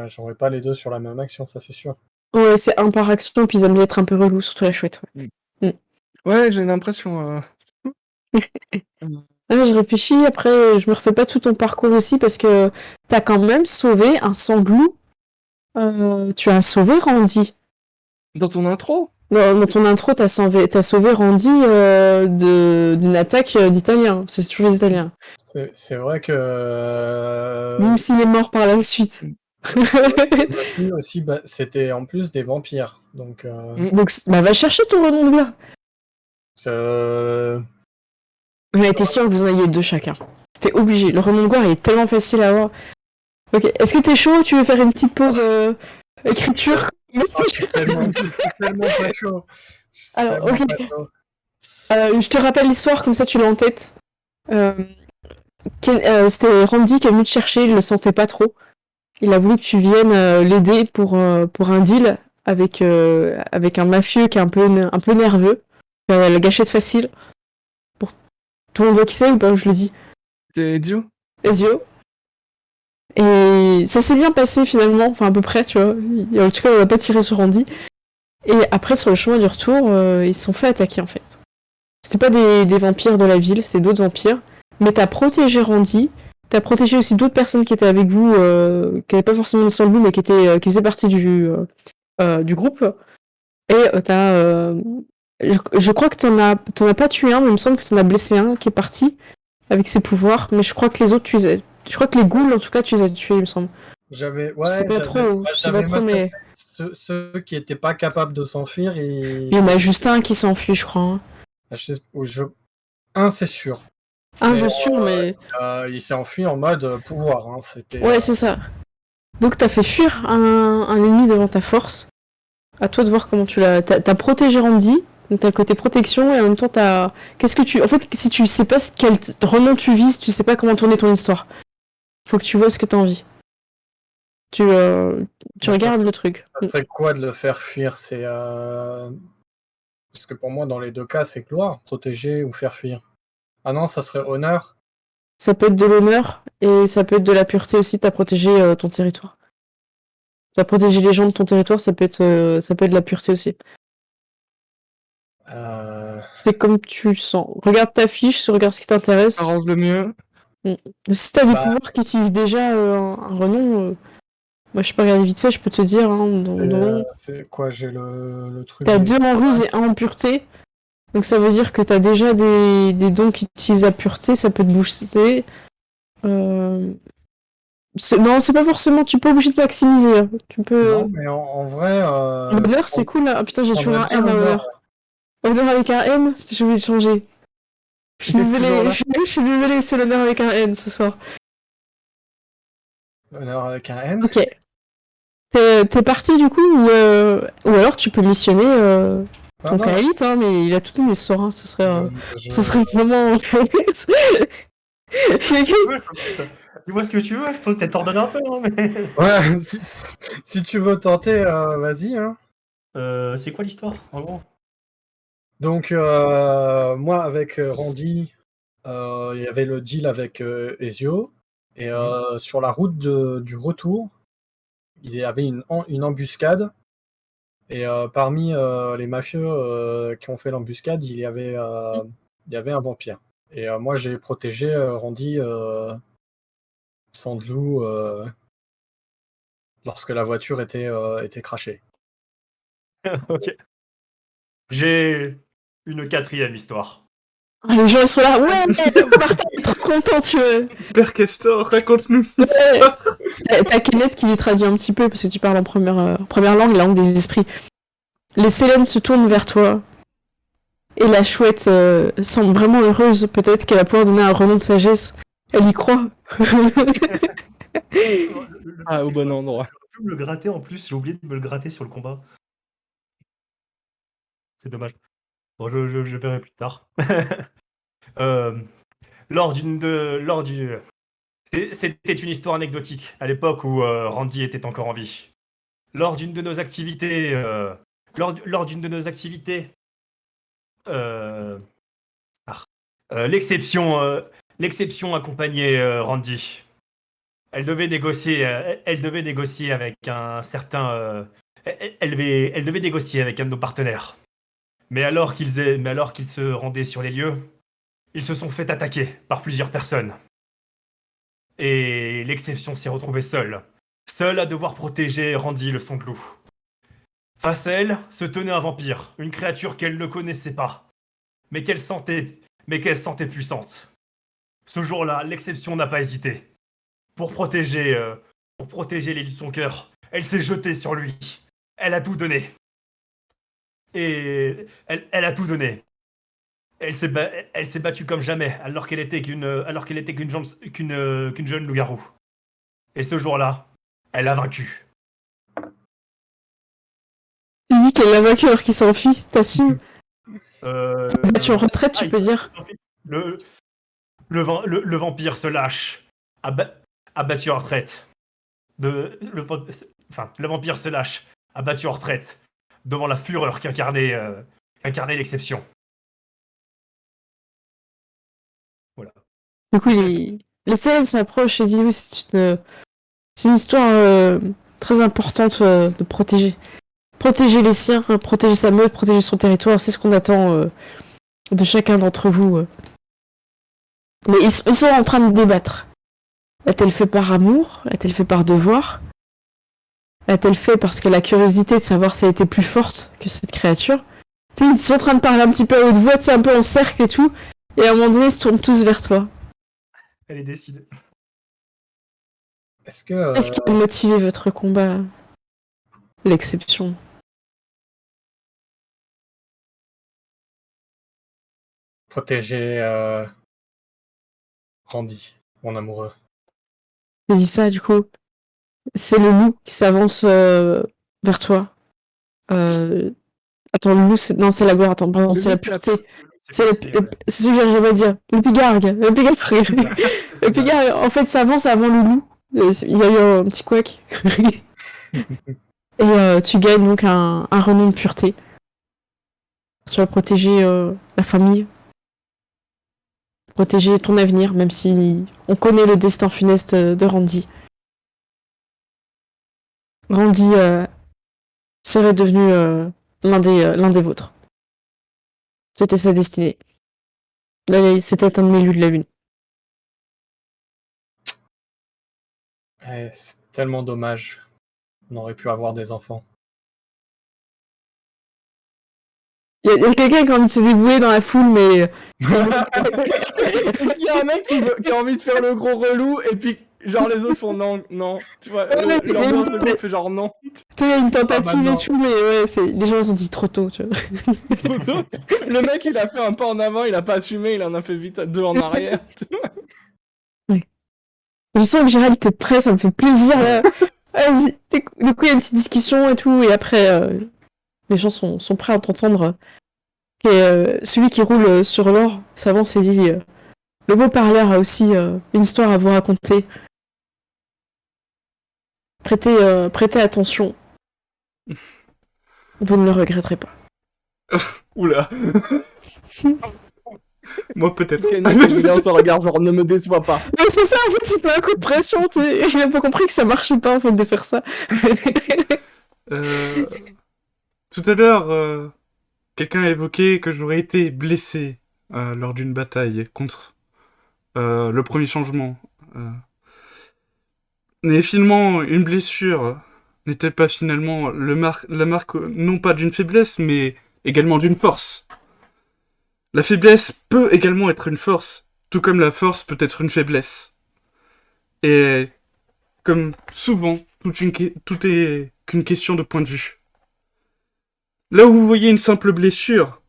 j'aurais pas les deux sur la même action, ça c'est sûr. Ouais, c'est un par action, puis ils aiment bien être un peu relous, surtout la chouette. Ouais, Ouais, j'ai l'impression. Ah, mais je réfléchis, après, je me refais pas tout ton parcours aussi, parce que t'as quand même sauvé un sanglou. Tu as sauvé Randy. Dans ton intro? Dans ton intro, t'as sauvé Randy d'une attaque d'Italiens. C'est toujours les Italiens. C'est vrai que. Même s'il est mort par la suite. Lui aussi, c'était en plus des vampires. Donc, Donc, va chercher ton renom de gloire. je- J'en étais sûr que vous en ayez deux chacun. C'était obligé. Le renom de gloire est tellement facile à avoir. Ok, est-ce que t'es chaud? Tu veux faire une petite pause écriture? je suis tellement pas chaud. Je suis Alors, tellement ok. pas chaud. Je te rappelle l'histoire, comme ça tu l'as en tête. C'était Randy qui est venu te chercher, il le sentait pas trop. Il a voulu que tu viennes l'aider pour un deal avec un mafieux qui est un peu nerveux. La gâchette facile. Tout le monde voit qui c'est ou pas? Je le dis. T'es idiot? Ezio. Et ça s'est bien passé finalement, enfin à peu près, tu vois. En tout cas, on va pas tirer sur Randy. Et après, sur le chemin du retour, ils se sont fait attaquer en fait. C'était pas des vampires de la ville, c'était d'autres vampires. Mais t'as protégé Randy. T'as protégé aussi d'autres personnes qui étaient avec vous, qui n'avaient pas forcément des sangliers, mais qui faisaient partie du groupe. Et je crois que t'en as pas tué un, mais il me semble que t'en as blessé un qui est parti avec ses pouvoirs. Mais je crois que les autres, je crois que les ghouls, en tout cas, tu les as tués, il me semble. Je sais pas trop, mais Ceux qui étaient pas capables de s'enfuir, il y en a juste un qui s'enfuit, je crois. Hein. Un, c'est sûr. Un de sûr, mais Il s'est enfui en mode pouvoir. Hein. ouais, c'est ça. Donc t'as fait fuir un ennemi devant ta force. À toi de voir comment tu l'as. T'as protégé Randy, donc t'as le côté protection, et en même temps t'as. Qu'est-ce que tu. En fait, si tu sais pas quel renom tu vises, tu sais pas comment tourner ton histoire. Faut que tu vois ce que t'as envie. Tu regardes le truc. Ça serait quoi de le faire fuir? C'est. Parce que pour moi, dans les deux cas, c'est gloire, protéger ou faire fuir. Ah non, ça serait honneur. Ça peut être de l'honneur, et ça peut être de la pureté aussi, t'as protégé ton territoire. T'as protégé les gens de ton territoire, ça peut être de la pureté aussi. C'est comme tu le sens. Regarde ta fiche, regarde ce qui t'intéresse. Arrange le mieux. Si t'as des pouvoirs qui utilisent déjà un renom, moi je peux regarder vite fait, je peux te dire. Hein, c'est quoi? J'ai le truc. T'as 2 en ruse et 1 en pureté. Donc ça veut dire que t'as déjà des dons qui utilisent la pureté, ça peut te booster. Non, c'est pas forcément. Tu peux obligé de maximiser. Hein. Tu peux. Non, mais en vrai. L'honneur, c'est cool là. Ah putain, j'ai toujours un M à honneur. Honneur avec un N? Putain, j'ai oublié de changer. Je suis désolée, je suis désolée, c'est l'honneur avec un N ce soir. Honneur avec un N? Ok. T'es parti du coup ou alors tu peux missionner ton Kael'thas, hein, mais il a tout donné ce soir. Hein. Ce serait vraiment. Dis-moi ce que tu veux, je peux peut-être t'ordonner un peu. Hein, mais... Ouais, si tu veux tenter, vas-y. Hein. C'est quoi l'histoire en gros? Donc, moi, avec Randy, il y avait le deal avec Ezio. Et sur la route du retour, il y avait une embuscade. Et parmi les mafieux qui ont fait l'embuscade, il y avait un vampire. Et moi, j'ai protégé Randy Sandlou lorsque la voiture était crashée. Ok. J'ai une 4e histoire. Ah, les gens ils sont là, ouais, Martin est trop content, tu vois. Père Castor, raconte-nous une Ouais. histoire. T'as Kenneth qui lui traduit un petit peu parce que tu parles en première langue, la langue des esprits. Les Célènes se tournent vers toi. Et la chouette semble vraiment heureuse. Peut-être qu'elle va pouvoir donner un renom de sagesse. Elle y croit. Ah, au bon endroit. J'aurais pu me le gratter en plus, j'ai oublié de me le gratter sur le combat. C'est dommage. Bon, je verrai plus tard. Lors du... C'était une histoire anecdotique, à l'époque où Randy était encore en vie. Lors d'une de nos activités... lors d'une de nos activités... l'exception accompagnait Randy. Elle devait négocier avec un certain... elle devait négocier avec un de nos partenaires. Mais alors qu'ils se rendaient sur les lieux, ils se sont fait attaquer par plusieurs personnes. Et l'exception s'est retrouvée seule à devoir protéger Randy le Sandlou. Face à elle se tenait un vampire, une créature qu'elle ne connaissait pas, mais qu'elle sentait puissante. Ce jour-là, l'exception n'a pas hésité. Pour protéger l'élu de son cœur, elle s'est jetée sur lui. Elle a tout donné. Et elle a tout donné. Elle s'est battue comme jamais, alors qu'elle était qu'une jeune loup-garou. Et ce jour-là, elle a vaincu. Tu dis qu'elle l'a vaincu alors qu'il s'enfuit, t'assumes. Tu en retraite, tu peux dire. Le vampire se lâche, a battu en retraite. Le vampire se lâche, a battu en retraite devant la fureur qu'incarnait l'exception. Voilà. Du coup, les scènes s'approchent et disent oui, c'est une histoire très importante de protéger. Protéger les siens, protéger sa meute, protéger son territoire, c'est ce qu'on attend de chacun d'entre vous. Mais ils sont en train de débattre. L'a-t-elle fait par amour? L'a-t-elle fait par devoir? L'a-t-elle fait parce que la curiosité de savoir si elle était plus forte que cette créature? Ils sont en train de parler un petit peu à haute voix, c'est un peu en cercle et tout. Et à un moment donné, ils se tournent tous vers toi. Elle est décidée. Est-ce que Qu'est-ce qui a motivé votre combat? L'exception. protéger Randy, mon amoureux? J'ai dit ça, du coup. C'est le loup qui s'avance vers toi. Attends, le loup, c'est... Non, c'est la gloire. Attends, pardon, c'est la pureté. C'est ce que j'arrive à dire. Le pigargue. Le pigargue, en fait, s'avance avant le loup. Il y a eu un petit couac. Et tu gagnes donc un renom de pureté. Tu vas protéger la famille. Protéger ton avenir, même si on connaît le destin funeste de Randy. Randy serait devenu l'un des vôtres. C'était sa destinée. Là, c'était un élu de la Lune. C'est tellement dommage. On aurait pu avoir des enfants. Il y a quelqu'un qui a envie de se dévouer dans la foule, mais... Est-ce qu'il y a un mec qui a envie de faire le gros relou et puis genre les autres font non, tu vois, l'ambiance de groupe fait genre non. Toi, il y a une tentative maintenant. et tout, mais ouais, les gens ils ont dit trop tôt, tu vois. Le mec il a fait un pas en avant, il a pas assumé, il en a fait vite deux en arrière. Je sens que Gérald était prêt, ça me fait plaisir là. Du coup, il y a une petite discussion et tout, et après, les gens sont prêts à t'entendre. Et celui qui roule sur l'or s'avance et dit le beau parleur a aussi une histoire à vous raconter. Prêtez attention. Vous ne le regretterez pas. Oula. Moi peut-être. Il se regarde genre ne me déçois pas. Mais c'est ça, en fait, c'était un coup de pression, tu sais. J'ai pas compris que ça marchait pas, en fait, de faire ça. Tout à l'heure, quelqu'un a évoqué que j'aurais été blessé lors d'une bataille contre le premier changement. Mais finalement, une blessure n'était pas finalement la marque non pas d'une faiblesse, mais également d'une force. La faiblesse peut également être une force, tout comme la force peut être une faiblesse. Et comme souvent, tout est qu'une question de point de vue. Là où vous voyez une simple blessure,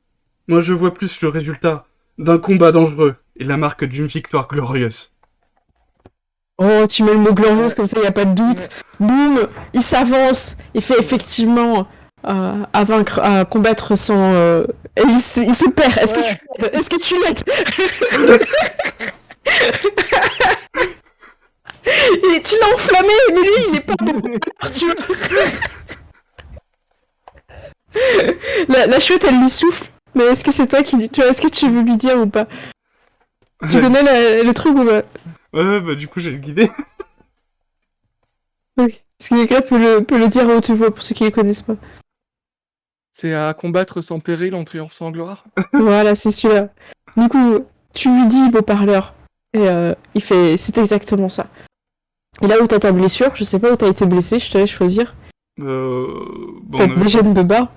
moi je vois plus le résultat d'un combat dangereux et la marque d'une victoire glorieuse. Oh, tu mets le mot glorieuse comme ça, il n'y a pas de doute. Boum, il s'avance, il fait effectivement à vaincre, à combattre sans... et il se perd. Est-ce que tu l'aides? Est-ce que tu l'aides? Tu l'as enflammé, mais lui, il est pas bon. Tu vois. La chouette, elle lui souffle. Mais est-ce que c'est toi qui lui... Est-ce que tu veux lui dire ou pas? Tu connais le truc ou pas? Ouais, bah du coup j'ai le guidé. Oui. Est-ce que quelqu'un peut le dire à haute voix pour ceux qui ne connaissent pas? C'est à combattre sans péril en triomphe sans gloire. Voilà, c'est celui-là. Du coup, tu lui dis beau parleur. Et il fait... C'est exactement ça. Et là où t'as ta blessure, je sais pas où t'as été blessé, je te laisse choisir. Bon, T'as déjà une beubare.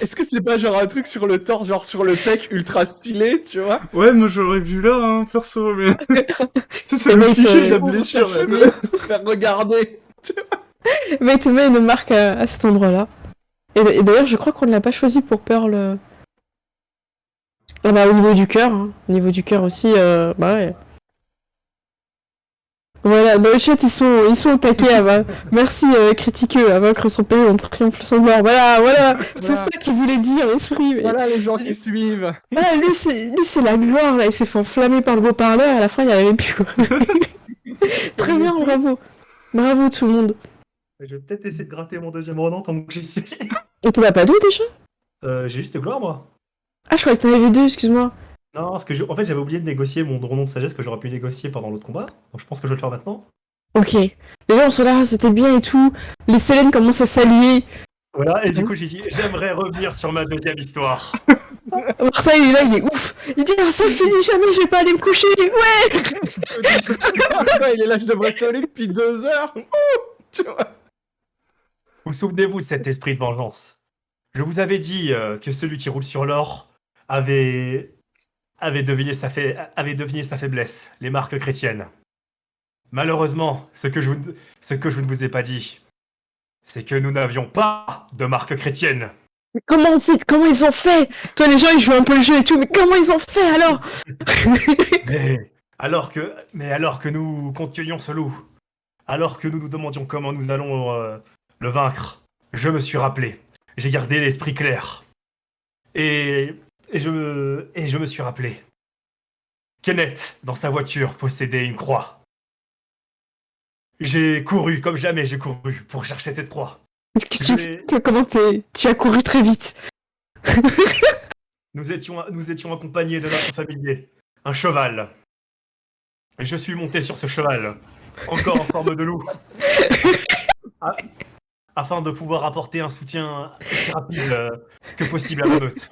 Est-ce que c'est pas genre un truc sur le torse, genre sur le pec ultra stylé, tu vois? Ouais, moi j'aurais vu là, hein, perso, mais... Ça, c'est Et le mec, cliché de la Ouvre ta blessure. là. chemise pour faire regarder. Mais il te met une marque à cet endroit-là. Et d'ailleurs, je crois qu'on ne l'a pas choisi pour Pearl. Ah bah, au niveau du cœur. Hein. Au niveau du cœur aussi, bah ouais. Voilà, dans le chat, ils sont au taquet. Merci, Critiqueux, à vaincre son péril en triomphe sans gloire. Voilà. C'est ça qu'il voulait dire, l'esprit. Mais... Voilà les gens qui suivent. Voilà, lui, c'est la gloire, là. Il s'est fait enflammer par le beau parleur, et à la fin, il n'y arrivait plus, quoi. Très bien, bravo. Bravo, tout le monde. Je vais peut-être essayer de gratter mon deuxième Ronan tant que j'y suis. Et t'en as pas deux, déjà? J'ai juste gloire, moi. Ah, je croyais que t'en avais deux, excuse-moi. Non, parce que en fait, j'avais oublié de négocier mon Ronan de sagesse que j'aurais pu négocier pendant l'autre combat. Donc je pense que je vais le faire maintenant. Ok. Les gens sont là, c'était bien et tout. Les Célènes commencent à saluer. Voilà, et du coup, j'ai dit, j'aimerais revenir sur ma deuxième histoire. Martha, il est là, il est ouf. Il dit, ah, ça finit jamais, je vais pas aller me coucher. Ouais. Il est là, je devrais coller depuis 2 heures. Tu vois. Vous souvenez-vous de cet esprit de vengeance? Je vous avais dit que celui qui roule sur l'or avait deviné sa faiblesse, les marques chrétiennes. Malheureusement, ce que je ne vous ai pas dit, c'est que nous n'avions pas de marque chrétienne. Mais comment on fait? Comment ils ont fait? Toi, les gens, ils jouent un peu le jeu et tout, mais comment ils ont fait alors? Mais alors que nous continuions ce loup, alors que nous nous demandions comment nous allons le vaincre, je me suis rappelé. J'ai gardé l'esprit clair. Et je me suis rappelé. Kenneth, dans sa voiture, possédait une croix. J'ai couru, comme jamais j'ai couru, pour chercher cette croix. Est-ce que tu expliques comment tu as couru très vite? Nous étions accompagnés de notre familier, un cheval. Et je suis monté sur ce cheval, encore en forme de loup, afin de pouvoir apporter un soutien aussi rapide que possible à la meute.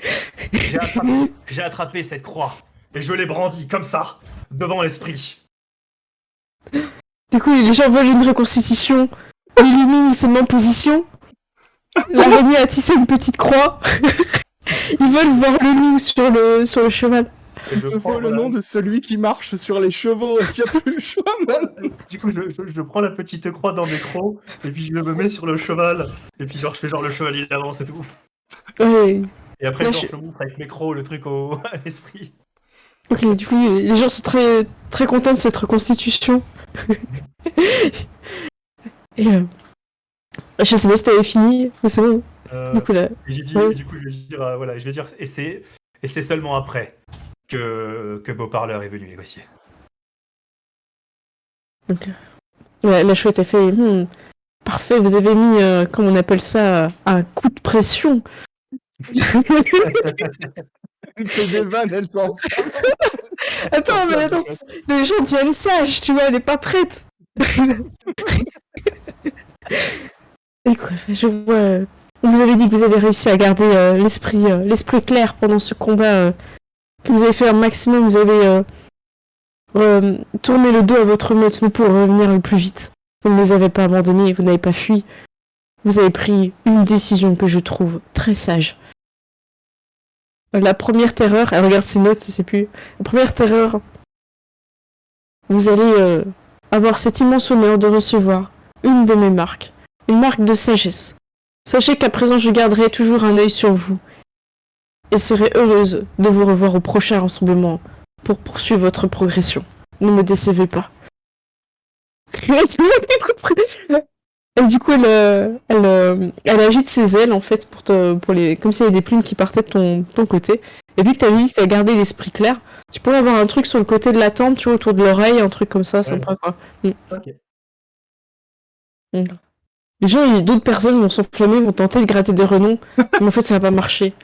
J'ai attrapé cette croix, et je l'ai brandie comme ça, devant l'esprit. Du coup, les gens veulent une reconstitution. L'illumine, il se met en position. L'araignée a tissé une petite croix. Ils veulent voir le loup sur le cheval. Il te faut le nom de celui qui marche sur les chevaux et qui a plus le choix, man. Du coup, je prends la petite croix dans mes crocs, et puis je me mets sur le cheval, et puis genre je fais genre le cheval il avance et tout. Ouais. Et après Là, genre, je montre avec mes crocs le truc à l'esprit. Ok, du coup, les gens sont très, très contents de cette reconstitution. Et je sais pas si t'avais fini, mais c'est bon. Du coup, là... J'ai dit, ouais. du coup, je vais dire, voilà, je vais dire, et c'est seulement après que Beau Parleur est venu négocier. Donc, la chouette a fait parfait, vous avez mis, comme on appelle ça, un coup de pression. Elle fait des vannes, elle s'en Attends, les gens deviennent sages, tu vois, elle est pas prête. Et quoi, je vois vous avez dit que vous avez réussi à garder l'esprit clair pendant ce combat, que vous avez fait un maximum, vous avez tourné le dos à votre meute, mais pour revenir le plus vite. Vous ne les avez pas abandonnés, vous n'avez pas fui. Vous avez pris une décision que je trouve très sage. La première terreur, elle regarde ses notes, je sais plus. La première terreur, vous allez avoir cet immense honneur de recevoir une de mes marques, une marque de sagesse. Sachez qu'à présent, je garderai toujours un œil sur vous et serai heureuse de vous revoir au prochain rassemblement pour poursuivre votre progression. Ne me décevez pas. Et du coup, elle agite ses ailes en fait pour les, comme s'il y avait des plumes qui partaient de ton côté. Et vu que t'as dit que t'as gardé l'esprit clair, tu pourrais avoir un truc sur le côté de la tempe, tu vois, autour de l'oreille, un truc comme ça, sympa quoi. Ok. Les gens, d'autres personnes vont s'enflammer, vont tenter de gratter des renoms, mais en fait ça va pas marcher.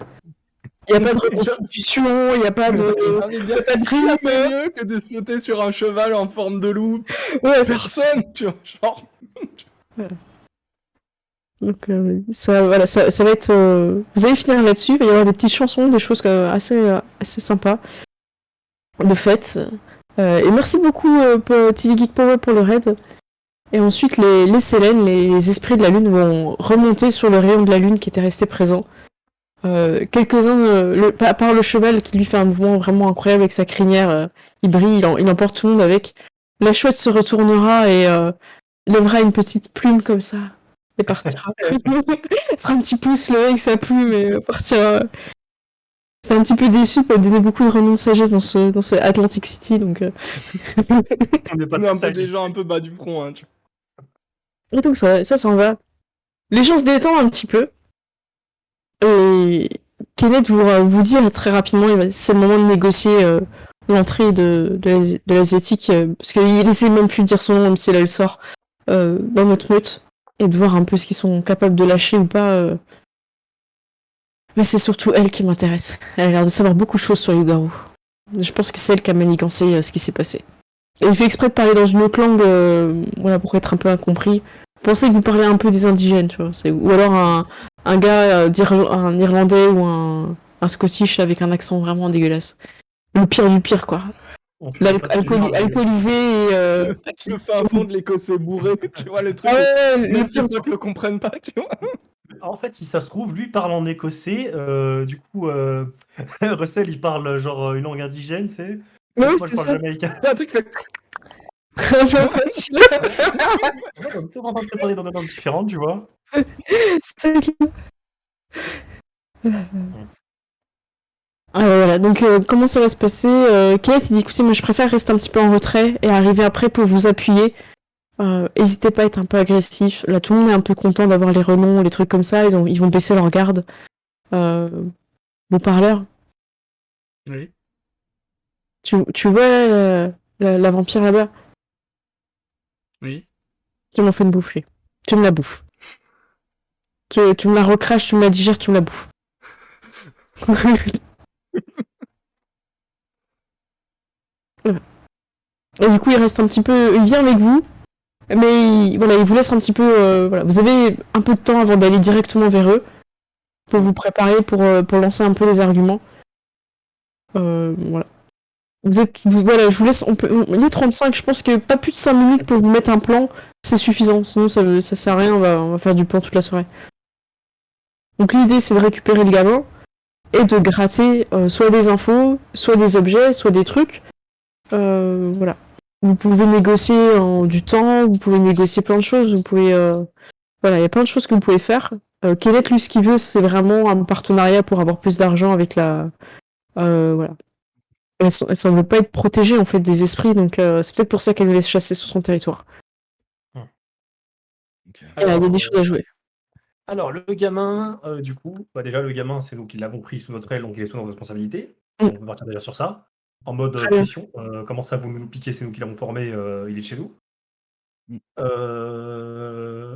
Il n'y a pas de reconstitution, il n'y a pas de... Il pas de c'est rime. mieux que de sauter sur un cheval en forme de loup. Ouais, Personne, tu vois, genre. donc voilà, ça va être... Vous allez finir là-dessus, il va y avoir des petites chansons, des choses assez sympas. De fait. Et merci beaucoup TV Geek Power pour le raid. Et ensuite, les Sélènes, les esprits de la lune vont remonter sur le rayon de la lune qui était resté présent. Quelques-uns, à part le cheval qui lui fait un mouvement vraiment incroyable avec sa crinière, il brille, il emporte tout le monde avec. La chouette se retournera et lèvera une petite plume comme ça et partira. Fera un petit pouce le avec sa plume et partira. J'étais un petit peu déçu pour donner beaucoup de renoms de sagesse dans ce Atlantic City, donc. On n'est pas On est un tous peu sages. des gens un peu bas du front, hein. Et donc ça s'en va. Les gens se détendent un petit peu. Et Kenneth vous dit très rapidement, c'est le moment de négocier l'entrée de l'Asiatique, parce qu'il essaie même plus de dire son nom, même si elle sort dans notre meute, et de voir un peu ce qu'ils sont capables de lâcher ou pas. Mais c'est surtout elle qui m'intéresse. Elle a l'air de savoir beaucoup de choses sur Yugaru. Je pense que c'est elle qui a manigancé ce qui s'est passé. Et il fait exprès de parler dans une autre langue, voilà, pour être un peu incompris. Pensez que vous parlez un peu des indigènes, tu vois. Ou alors un gars, un Irlandais ou un Scottish avec un accent vraiment dégueulasse. Le pire du pire, quoi. On sait pas si Alcoolisé et... Le fin fond de l'écossais bourré, tu vois, les trucs. Ah ouais, Même le si pire. les potes le comprennent pas, tu vois. En fait, si ça se trouve, lui parle en écossais. Du coup, Russell, il parle genre une langue indigène, c'est. Ouais, Moi, je c'est parle ça. jamaïcain. C'est un truc qui fait. Facile. On est tous en train de parler dans des langues différentes, tu vois. C'est clair. Voilà, donc comment ça va se passer Kate dit écoutez, moi je préfère rester un petit peu en retrait et arriver après pour vous appuyer. N'hésitez pas à être un peu agressif. Là, tout le monde est un peu content d'avoir les renoms, les trucs comme ça. Ils vont baisser leur garde. Beau parleur. Oui. Tu vois la vampire là-bas Oui. Tu m'en fais une bouffer. Tu me la bouffes. Tu me la recraches, tu me la digères, tu me la bouffes. Et du coup, il reste un petit peu... Il vient avec vous, mais il vous laisse un petit peu... voilà. Vous avez un peu de temps avant d'aller directement vers eux, pour vous préparer, pour lancer un peu les arguments. Voilà. Voilà, je vous laisse... Il est 35, je pense que pas plus de 5 minutes pour vous mettre un plan, c'est suffisant. Sinon, ça sert à rien, on va faire du plan toute la soirée. Donc l'idée, c'est de récupérer le gamin, et de gratter soit des infos, soit des objets, soit des trucs. Voilà. Vous pouvez négocier du temps, vous pouvez négocier plein de choses, vous pouvez... Voilà, il y a plein de choses que vous pouvez faire. Kenneth, lui, ce qu'il veut, c'est vraiment un partenariat pour avoir plus d'argent avec la... voilà. Elle semble pas être protégée, en fait, des esprits, donc c'est peut-être pour ça qu'elle nous laisse chasser sur son territoire. Okay. Il y a des choses à jouer. Alors, le gamin, du coup, déjà, le gamin, c'est nous qui l'avons pris sous notre aile, donc il est sous notre responsabilité. On peut partir déjà sur ça. En mode Très bien. pression, comment ça, vous nous piquez, c'est nous qui l'avons formé, il est chez nous.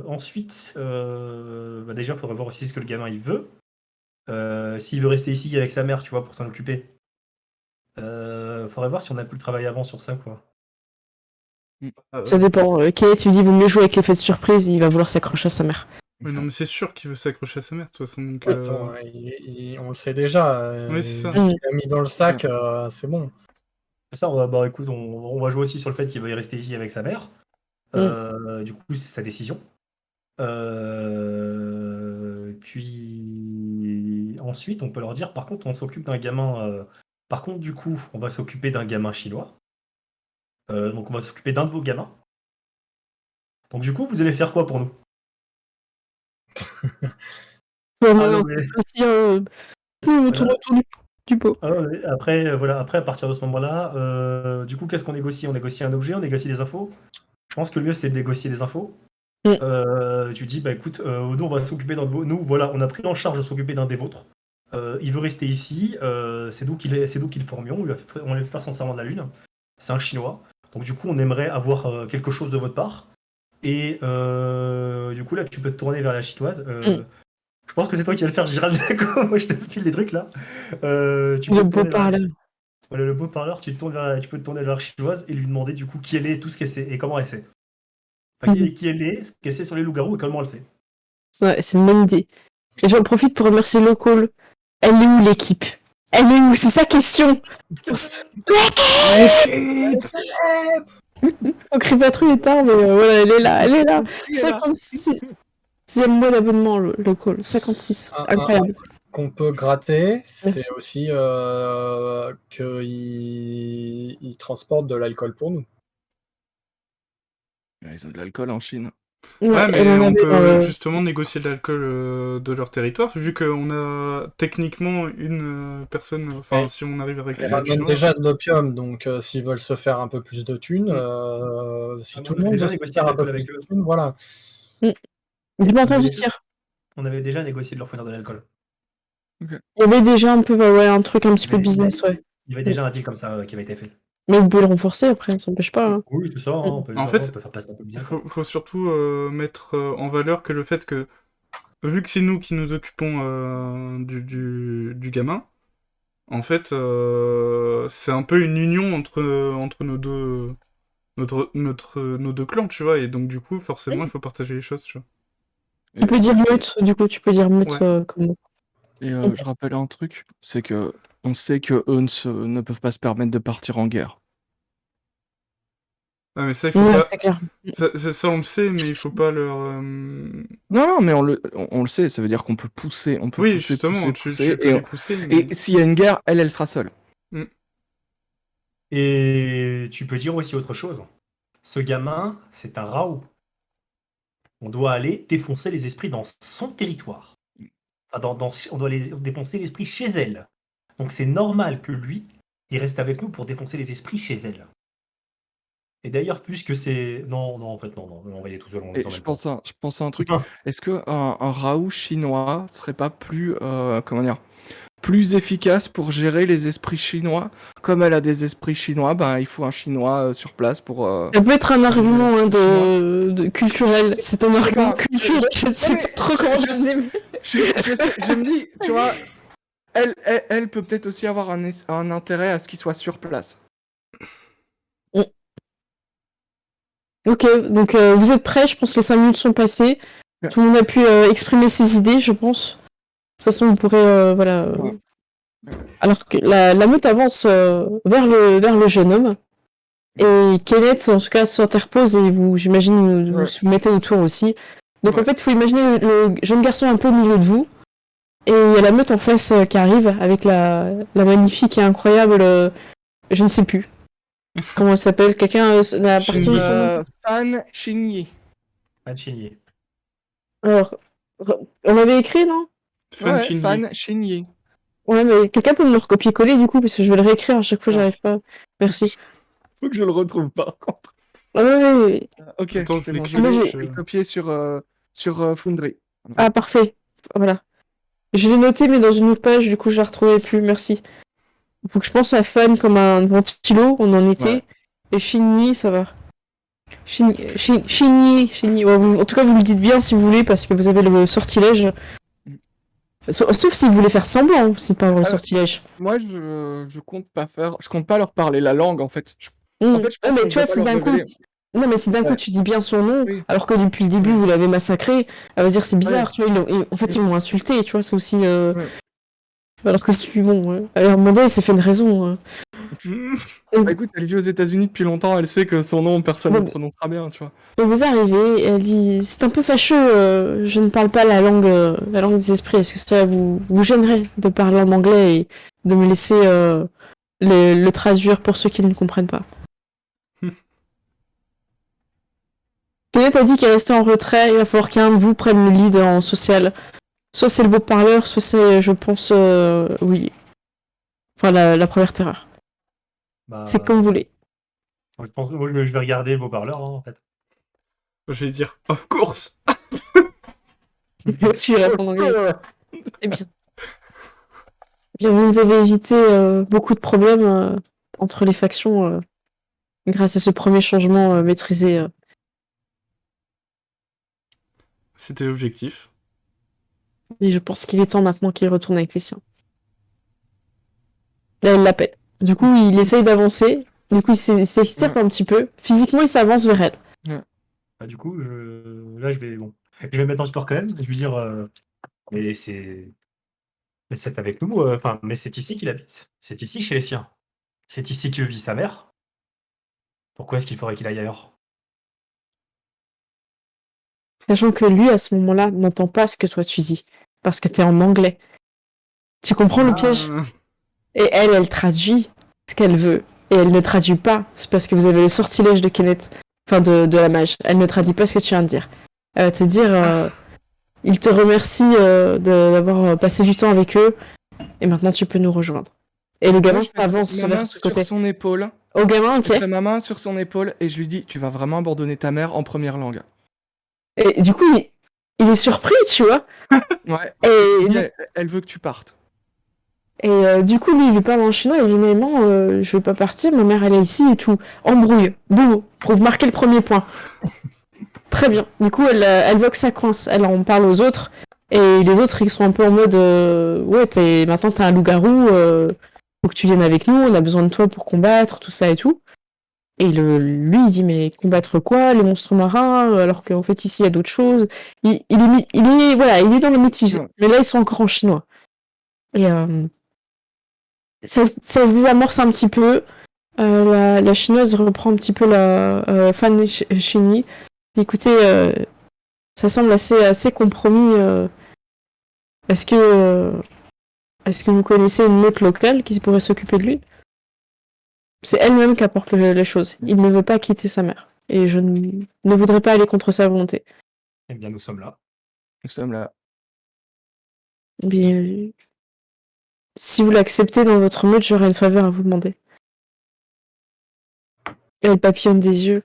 Ensuite, déjà, il faudrait voir aussi ce que le gamin il veut. S'il veut rester ici avec sa mère, tu vois, pour s'en occuper. Faudrait voir si on a pu le travailler avant sur ça, quoi. Ça dépend. Kenneth, tu dis, vaut mieux jouer avec l'effet de surprise, il va vouloir s'accrocher à sa mère. Mais non, mais c'est sûr qu'il veut s'accrocher à sa mère, de toute façon. Donc, Attends, on le sait déjà. Oui, c'est ça. Ce qu'il a mis dans le sac, c'est bon. Ça, écoute, on va jouer aussi sur le fait qu'il veuille rester ici avec sa mère. Du coup, c'est sa décision. Puis ensuite, on peut leur dire, par contre, on s'occupe d'un gamin. Par contre, du coup, on va s'occuper d'un gamin chinois. Donc, on va s'occuper d'un de vos gamins. Donc, du coup, vous allez faire quoi pour nous? Bon, Ah, non, non, mais- aussi, autour du pot. Ah, ouais, après, voilà, après, à partir de ce moment-là, du coup, qu'est-ce qu'on négocie? On négocie un objet, on négocie des infos. Je pense que le mieux, c'est de négocier des infos. Tu dis, bah écoute, nous, on va s'occuper d'un de vos. Nous, voilà, on a pris en charge de s'occuper d'un des vôtres. Il veut rester ici. C'est nous qui le formions. On lui a fait faire son serment de la lune. C'est un Chinois. Donc, du coup, on aimerait avoir quelque chose de votre part. Et du coup, là, tu peux te tourner vers la chinoise. Je pense que c'est toi qui vas le faire, Gérald Jaco. Moi, je te file les trucs là. Tu peux Le te beau tourner vers la- parleur. Voilà, le beau parleur, tu peux te tourner vers la chinoise et lui demander du coup qui elle est, tout ce qu'elle sait et comment elle sait. Enfin, qui elle est, ce qu'elle sait sur les loups-garous et comment elle sait. Ouais, c'est une bonne idée. Et j'en profite pour remercier Local. Elle est où l'équipe? Elle est où? C'est sa question. On crie pas trop tard, mais voilà, elle est là, elle est là. 56e mois d'abonnement, Local. 56. Incroyable. Qu'on peut gratter, Merci. c'est aussi qu'ils transportent de l'alcool pour nous. Ils ont de l'alcool en Chine. Ouais, mais elle en on avait peut justement négocier de l'alcool de leur territoire, vu qu'on a techniquement une personne. Enfin, Ouais. si on arrive avec Ils les ramènent Chinois. déjà de l'opium, donc s'ils veulent se faire un peu plus de thunes, si Ah, tout on le avait monde déjà veut se négocié faire un de peu l'alcool plus avec de thunes, voilà. J'ai pas entendu Mais- dire. On avait déjà négocié de leur fournir de l'alcool. Il y avait déjà un peu, ouais, un truc un petit peu Mais- business, ouais. Il y avait déjà un deal comme ça qui avait été fait. Mais vous pouvez le renforcer après, ça n'empêche pas. Hein. Oui, c'est ça, on peut, En on fait, peut faire passer un peu Il bien. faut surtout mettre en valeur que le fait que, vu que c'est nous qui nous occupons du gamin, en fait, c'est un peu une union entre nos deux clans, tu vois, et donc du coup, forcément, il faut partager les choses, tu vois. Tu peux dire meute, du coup, tu peux dire meute Ouais. comme mot. Et je rappelle un truc, c'est que on sait que eux ne peuvent pas se permettre de partir en guerre. Ah, mais ça, il faut Ouais, pas... c'est clair. Ça, on le sait, mais il faut pas leur... Non, mais on le sait, ça veut dire qu'on peut pousser, on peut Oui, pousser, justement, tu peux et, les pousser, mais... et s'il y a une guerre, elle sera seule. Et tu peux dire aussi autre chose. Ce gamin, c'est un Raoult. On doit aller défoncer les esprits dans son territoire. Enfin, on doit les défoncer l'esprit chez elle. Donc c'est normal que lui, il reste avec nous pour défoncer les esprits chez elle. Et d'ailleurs, puisque c'est... Non, en fait, non, on va y aller tout seul. On Et les je emmène pas. pense à un truc. Ah. Est-ce que un Raoult chinois serait pas plus, comment dire, plus efficace pour gérer les esprits chinois? Comme elle a des esprits chinois, ben il faut un chinois sur place pour. Ça peut être un argument hein, de culturel. C'est un argument culturel. Je ne sais mais pas trop comment je sais. je me dis, tu vois, elle peut peut-être aussi avoir un intérêt à ce qu'il soit sur place. Ok, donc vous êtes prêts? Je pense que les 5 minutes sont passées. Ouais. Tout le monde a pu exprimer ses idées, je pense. De toute façon, vous pourrez, voilà. Ouais. Alors que la meute avance vers le jeune homme. Et Kenneth, en tout cas, s'interpose et vous, j'imagine, vous vous mettez autour aussi. Donc en fait, il faut imaginer le jeune garçon un peu au milieu de vous. Et il y a la meute en face qui arrive avec la magnifique et incroyable... je ne sais plus. Comment elle s'appelle? Quelqu'un n'a partagé son nom? Fan Xingyi. Un chigné. Alors, on avait écrit, non? Ouais, Chinyi. Fan Xingyi. Ouais, mais quelqu'un peut me le recopier-coller du coup, parce que je vais le réécrire à chaque fois, j'arrive pas. Merci. Faut que je le retrouve par contre. Ah ouais. Ok, Attends, c'est je bon, l'écris, je je- vais le copier sur Foundry. Ah, parfait. Voilà. Je l'ai noté, mais dans une autre page, du coup, je la retrouvais plus. Merci. Faut que je pense à Fan comme un ventilo, on en était. Ouais. Et Shinyi, ça va. Shinyi. Ouais, en tout cas, vous le dites bien si vous voulez, parce que vous avez le sortilège. Sauf si vous voulez faire semblant, c'est pas le sortilège. Moi, je compte pas leur parler la langue en fait. En fait, je pense mais qu'on tu vois, peut pas c'est leur d'un coup, révéler. Non, mais si d'un coup Ouais. tu dis bien son nom, Oui. alors que depuis le début vous l'avez massacré, elle va se dire c'est bizarre, Ouais. tu vois. En fait, ils m'ont insulté, tu vois, c'est aussi. Ouais. Alors que si, bon, à un moment donné, il s'est fait une raison. Bah écoute, elle vit aux États-Unis depuis longtemps, elle sait que son nom, personne ne le Bon. prononcera bien, tu vois. Donc vous arrivez, et elle dit c'est un peu fâcheux, je ne parle pas la langue des esprits, est-ce que ça vous gênerait de parler en anglais et de me laisser le traduire pour ceux qui ne comprennent pas? Kenneth a dit qu'il restait en retrait, il va falloir qu'un de vous prenne le lead en social. Soit c'est le beau parleur, soit c'est, je pense, oui. Enfin, la première terreur. Bah, C'est comme vous voulez. je pense, moi, je vais regarder vos parleurs, hein, en fait. Je vais dire of course. Tu réponds en anglais. Eh bien. Eh bien, vous nous avez évité beaucoup de problèmes entre les factions grâce à ce premier changement maîtrisé. C'était l'objectif. Et je pense qu'il est temps maintenant qu'il retourne avec les siens. Là, elle l'appelle. Du coup, il essaye d'avancer. Du coup, il s'extirpe un petit peu. Physiquement, il s'avance vers elle. Bah, du coup, là, je vais mettre en support quand même. Je vais lui dire, mais c'est avec nous, enfin, mais c'est ici qu'il habite. C'est ici chez les siens. C'est ici que vit sa mère. Pourquoi est-ce qu'il faudrait qu'il aille ailleurs? Sachant que lui, à ce moment-là, n'entend pas ce que toi tu dis. Parce que t'es en anglais. Tu comprends le piège? Ah. Et elle traduit ce qu'elle veut. Et elle ne traduit pas. C'est parce que vous avez le sortilège de Kenneth. Enfin, de la mage. Elle ne traduit pas ce que tu viens de dire. Elle va te dire il te remercie d'avoir passé du temps avec eux. Et maintenant, tu peux nous rejoindre. Et le gamin Moi, je s'avance mets ma main vers ce sur côté. son épaule. Au gamin, Je ok. mets ma main sur son épaule et je lui dis, tu vas vraiment abandonner ta mère en première langue. Et du coup, il est surpris, tu vois. Ouais. Et, Il dit, elle veut que tu partes. du coup, lui, il lui parle en chinois. Il lui dit, mais non, je veux pas partir. Ma mère, elle est ici et tout. Embrouille. Boum. Pour marquer le premier point. Très bien. Du coup, elle voit que ça coince. Elle en parle aux autres. Et les autres, ils sont un peu en mode ouais, maintenant t'es un loup-garou. Faut que tu viennes avec nous. On a besoin de toi pour combattre, tout ça et tout. Et lui, il dit mais combattre quoi? Les monstres marins? Alors qu'en fait, ici, il y a d'autres choses. Voilà, il est dans le mitigé. Ouais. Mais là, ils sont encore en chinois. Et ça se désamorce un petit peu. La chinoise reprend un petit peu la Fan Chini. Écoutez, ça semble assez compromis. Est-ce que vous connaissez une meute locale qui pourrait s'occuper de lui? C'est elle-même qui apporte les choses. Il ne veut pas quitter sa mère. Et je ne voudrais pas aller contre sa volonté. Eh bien, nous sommes là. Nous sommes là. Bien, si vous l'acceptez dans votre meute, j'aurai une faveur à vous demander. Elle papillonne des yeux.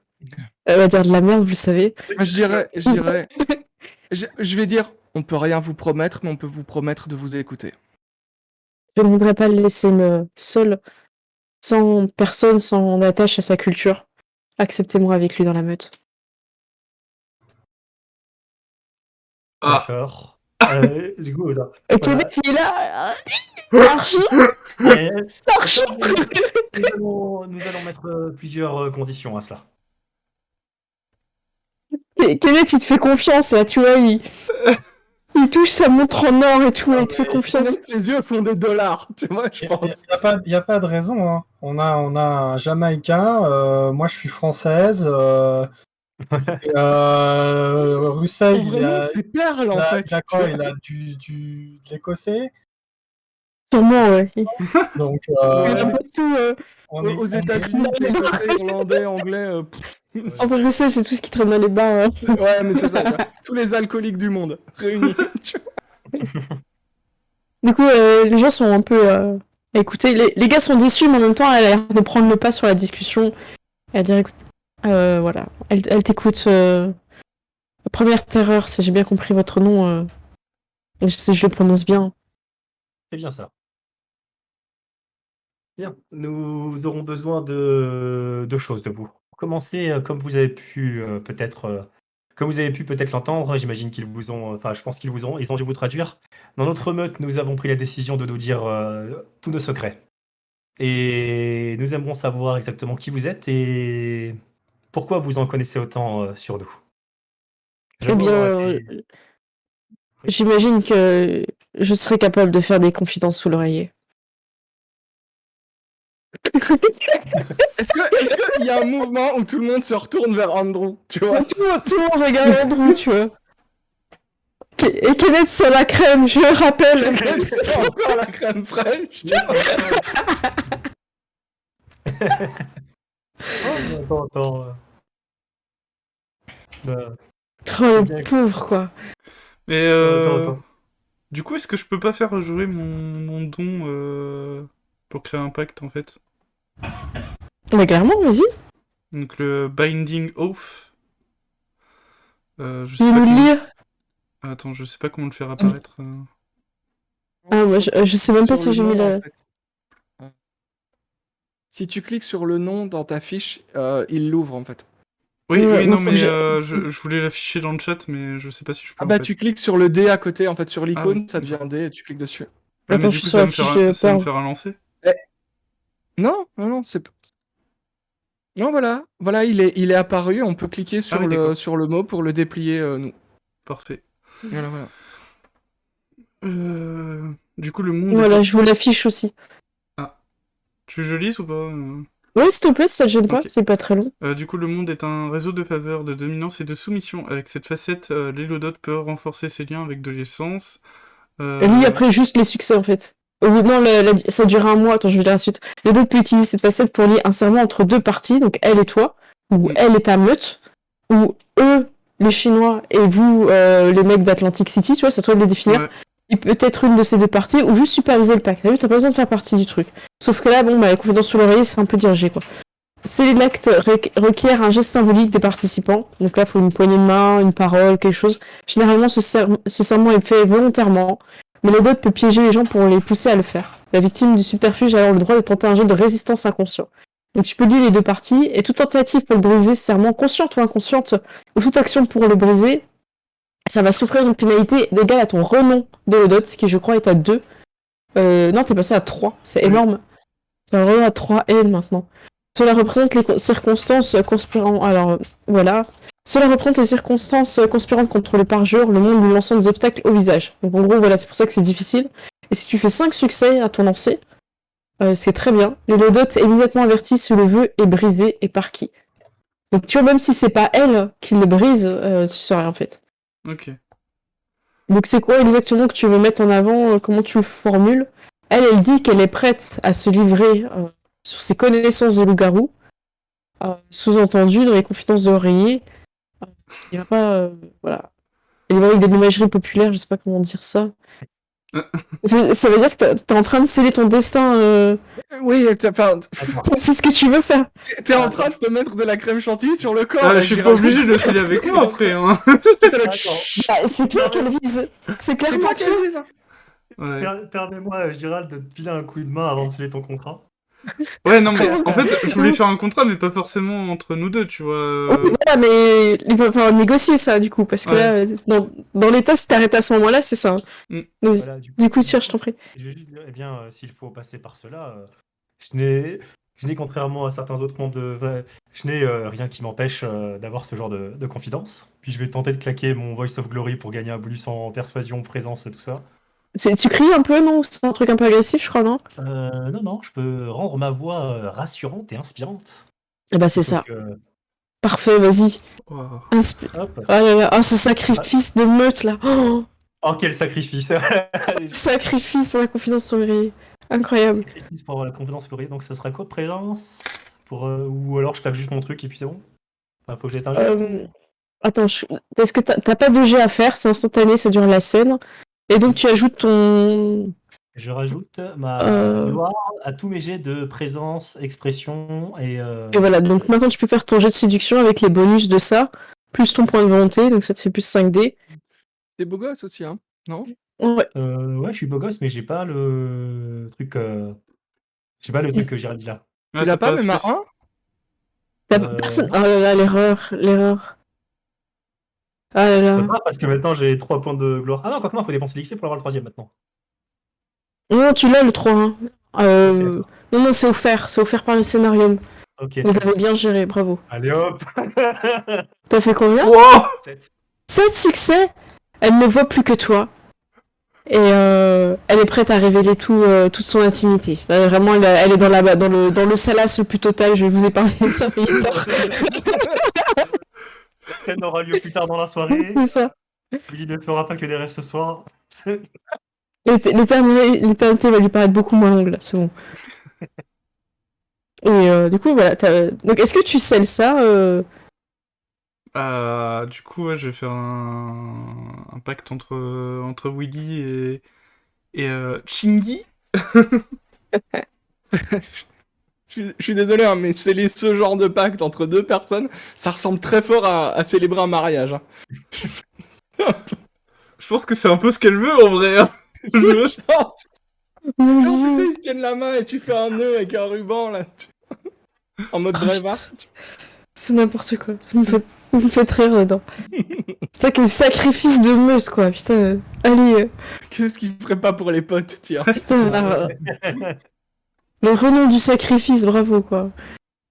Elle va dire de la merde, vous le savez. Moi, je dirais, je vais dire, on peut rien vous promettre, mais on peut vous promettre de vous écouter. Je ne voudrais pas le laisser seul, sans personne, sans attache à sa culture. Acceptez-moi avec lui dans la meute. Ah. D'accord. Du coup, là, Ok, voilà. mais il est là. Archie. Et- Archie. nous allons mettre plusieurs conditions à cela. Kenneth, il te fait confiance, là, tu vois, il touche sa montre en or et tout, il te fait confiance. Ses yeux font des dollars, tu vois, je pense. Il n'y a pas de raison. Hein. On a un Jamaïcain, moi je suis française. Russell, C'est Perle, en fait. il a quoi? Il a de l'Écossais. Sûrement, ouais. Donc, Il a pas tout, Aux États-Unis, écossais, irlandais, anglais. En vrai, Russell, c'est tout ce qui traîne dans les bars. Ouais, mais c'est ça, tu vois. Tous les alcooliques du monde réunis. Du coup, les gens sont un peu à écouter. Les gars sont déçus, mais en même temps, elle a l'air de prendre le pas sur la discussion. Elle dit, écoute, voilà, elle t'écoute. Première terreur, si j'ai bien compris votre nom, si je le prononce bien. C'est bien ça. Bien, nous aurons besoin de choses de vous. Pour commencer, comme vous avez pu peut-être l'entendre, j'imagine qu'ils vous ont, enfin, je pense ils ont dû vous traduire. Dans notre meute, nous avons pris la décision de nous dire tous nos secrets. Et nous aimerons savoir exactement qui vous êtes et pourquoi vous en connaissez autant sur nous? Eh J'avoue bien, avoir été- j'imagine que je serais capable de faire des confidences sous l'oreiller. Est-ce qu'il y a un mouvement où tout le monde se retourne vers Andrew, tu vois? Tout le monde regarde Andrew, tu vois. Et Kenneth sur la crème, je le rappelle. C'est encore la crème fraîche. Attends. Oh, le pauvre, quoi. Mais Attends. du coup, est-ce que je peux pas faire jouer mon don pour créer un pacte en fait? Mais clairement, vas-y. Donc le Binding Oath. Je Tu sais veux pas nous le comment... lire? Attends, je sais pas comment le faire apparaître. Ah, moi, je sais même pas Sur si le j'ai mis nom, la... en fait. Si tu cliques sur le nom dans ta fiche, il l'ouvre en fait. Oui, Ouais, oui, moi, non, faut mais que je voulais l'afficher dans le chat, mais je sais pas si je peux. Ah en bah fait. tu cliques sur le dé à côté, en fait, sur l'icône, oui, ça devient un dé et tu cliques dessus. Ouais, mais Attends, du je coup, suis sur la fiche de ça va me Pearl. faire un lancer. Non, c'est... Non, voilà, il est apparu, on peut cliquer sur, oui, d'accord. sur le mot pour le déplier, nous. Parfait. Voilà. Du coup, le monde Voilà, est... je vous l'affiche aussi. Tu veux que je lise ou pas Ouais, s'il te plaît, si ça te gêne pas, Ok. c'est pas très long. Du coup, le monde est un réseau de faveur, de dominance et de soumission. Avec cette facette, l'Hélodote peut renforcer ses liens avec de l'essence. Et lui, après, juste les succès, en fait. Non, ça dure un mois. Attends, je vais lire la suite. Les deux peut utiliser cette facette pour lier un serment entre deux parties, donc elle et toi, ou elle et ta meute, ou eux, les Chinois, et vous, les mecs d'Atlantic City, tu vois, c'est à toi de les définir. Ouais. Et peut-être une de ces deux parties, ou juste superviser le pacte. T'as vu, t'as pas besoin de faire partie du truc. Sauf que là, bon, bah, la confidence sous l'oreiller, c'est un peu dirigé, quoi. L'acte requiert un geste symbolique des participants. Donc là, il faut une poignée de main, une parole, quelque chose. Généralement, ce serment est fait volontairement, mais l'autre peut piéger les gens pour les pousser à le faire. La victime du subterfuge a alors le droit de tenter un jet de résistance inconscient. Donc tu peux lier les deux parties, et toute tentative pour le briser, ce serment, consciente ou inconsciente, ou toute action pour le briser, ça va souffrir une pénalité égale à ton renom de l'Odot, qui je crois est à 2. Non, t'es passé à 3, c'est énorme. T'as un renom à 3 N maintenant. Cela représente les circonstances conspirant. Alors, voilà. Cela représente les circonstances conspirantes contre le parjure, le monde lui lançant des obstacles au visage. Donc en gros, voilà, c'est pour ça que c'est difficile. Et si tu fais 5 succès à ton lancer, c'est très bien. Le Lodot est immédiatement averti si le vœu est brisé et par qui. Donc tu vois, même si c'est pas elle qui le brise, tu saurais en fait. Ok. Donc c'est quoi exactement que tu veux mettre en avant, comment tu le formules? Elle dit qu'elle est prête à se livrer sur ses connaissances de loup-garou. Sous-entendu, dans les confidences de l'oreiller, il va pas... voilà. Il va avec des imageries populaires, je sais pas comment dire ça. Ça veut dire que t'es en train de sceller ton destin. Oui, enfin, C'est ce que tu veux faire. t'es en train de te mettre de la crème chantilly sur le corps. Ah, là, je suis pas Gérald. obligé de le sceller avec moi après, hein. T'es là, Bah, c'est toi qu'elle vise. C'est c'est clairement toi toi. qui vise. Ouais. Permets-moi, Gérald, de te filer un coup de main avant de sceller ton contrat. Ouais, non, mais en fait, je voulais faire un contrat, mais pas forcément entre nous deux, tu vois. Oui, voilà, mais il va falloir négocier ça, du coup, parce que Ouais. là, dans l'état, si t'arrêtes à ce moment-là, c'est ça. Mm. Vas-y. Voilà, Du coup, tire, je t'en prie. Je vais juste dire, eh bien, s'il faut passer par cela, je n'ai, contrairement à certains autres membres je n'ai rien qui m'empêche d'avoir ce genre de confidence. Puis je vais tenter de claquer mon Voice of Glory pour gagner un bonus en persuasion, présence, tout ça. Tu cries un peu, non? C'est un truc un peu agressif, je crois, non? Non, je peux rendre ma voix rassurante et inspirante. Eh bah, c'est ça. Donc, Parfait, vas-y. Wow. hop. Oh là là, oh, ce sacrifice de meute, là. Oh, quel sacrifice! Sacrifice pour la confidence sur l'oreiller. Incroyable. Sacrifice pour avoir la confidence pour donc ça sera quoi, présence? Ou alors je claque juste mon truc et puis c'est bon? Enfin, faut que jette un jet. Attends, est-ce que t'as pas de jet à faire? C'est instantané, ça dure la scène. Et donc, tu ajoutes ton... Je rajoute ma gloire à tous mes jets de présence, expression et... Et voilà, donc maintenant, tu peux faire ton jet de séduction avec les bonus de ça, plus ton point de volonté, donc ça te fait plus 5D. T'es beau gosse aussi, hein? Non? Ouais. Ouais, je suis beau gosse, mais j'ai pas le truc... J'ai pas le truc que j'ai dit là. Ah, Tu l'as t'as pas, même à spéc- 1? Personne... Oh là là, l'erreur. Ah là là. Ah, parce que maintenant j'ai 3 points de gloire. Ah non, quoi que non, faut dépenser l'XP pour avoir le troisième maintenant. Non, tu l'as le 3, hein. Ok, d'accord. Non, c'est offert par le scénarium. Ok. Vous avez bien géré, bravo. Allez hop. T'as fait combien? Wow 7 succès. Elle ne voit plus que toi. Et elle est prête à révéler toute son intimité. Vraiment, elle est dans le salace le plus total. Je vais vous épargner ça, mais il tard. Cette scène aura lieu plus tard dans la soirée. C'est ça. Willy ne fera pas que des rêves ce soir. L'éternité va lui paraître beaucoup moins longue, là. C'est bon. Et du coup, voilà. Donc, est-ce que tu scelles ça Du coup, ouais, je vais faire un pacte entre Willy et Chingy. Je suis désolé, hein, mais sceller ce genre de pacte entre deux personnes, ça ressemble très fort à célébrer un mariage. Hein. Je pense que c'est un peu ce qu'elle veut en vrai. Hein. C'est genre, genre, tu sais, ils se tiennent la main et tu fais un nœud avec un ruban, là. En mode Oh, Braveheart. C'est n'importe quoi. Vous me faites rire dedans. C'est que sacrifice de meute, quoi. Putain. Allez. Qu'est-ce qu'il ferait pas pour les potes, tiens. Putain, le renom du sacrifice, bravo, quoi.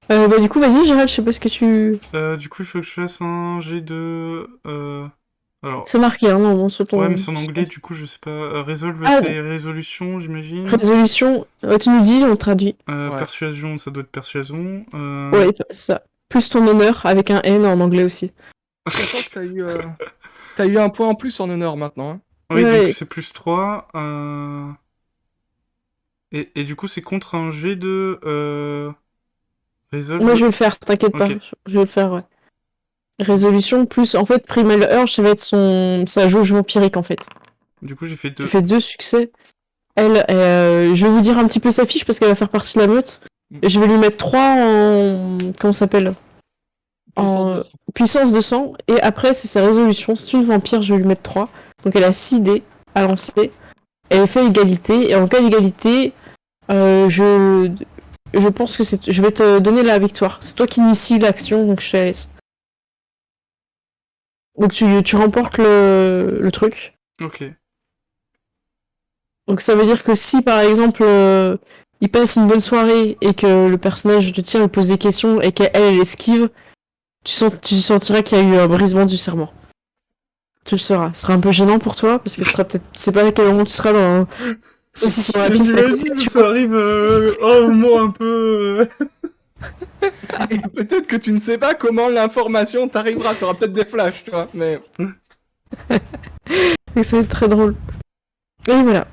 Bah, du coup, vas-y, Gérald, je sais pas ce que tu. Du coup, il faut que je fasse un jet de. Alors. C'est marqué, hein, non, sur ton. Ouais, mais c'est en anglais, du coup, je sais pas. Resolve, Ah. c'est résolution, j'imagine. Résolution, tu nous dis, on traduit. Ouais. Persuasion, ça doit être persuasion. Ouais, c'est ça. Plus ton honneur, avec un N en anglais aussi. Sachant que t'as eu un point en plus en honneur maintenant. Hein. Oui, Ouais. donc c'est plus 3. Et du coup, c'est contre un jet de. Resolve. Moi, je vais le faire, t'inquiète pas. Ok. Je vais le faire, ouais. Résolution plus. En fait, Primal Urge, ça va être sa jauge vampirique, en fait. Du coup, j'ai fait 2. Tu fais 2 succès. Elle, je vais vous dire un petit peu sa fiche parce qu'elle va faire partie de la meute. Et je vais lui mettre 3 en. Comment ça s'appelle? Puissance de sang. Puissance de sang. Et après, c'est sa résolution. C'est une vampire, je vais lui mettre 3. Donc elle a 6 dés à lancer. Elle fait égalité. Et en cas d'égalité, je pense que je vais te donner la victoire. C'est toi qui initie l'action, donc je te la laisse. Donc tu remportes le truc. Ok. Donc ça veut dire que si par exemple il passe une bonne soirée et que le personnage de tir lui pose des questions et qu'elle esquive, tu sentiras qu'il y a eu un brisement du serment. Tu le sauras. Ce sera un peu gênant pour toi parce que tu sais pas à quel moment tu seras dans aussi sur la piste à côté. J'imagine, ça arrive un moment un peu. Et peut-être que tu ne sais pas comment l'information t'arrivera. T'auras peut-être des flashs, tu vois. Mais Et ça va être très drôle. Et voilà.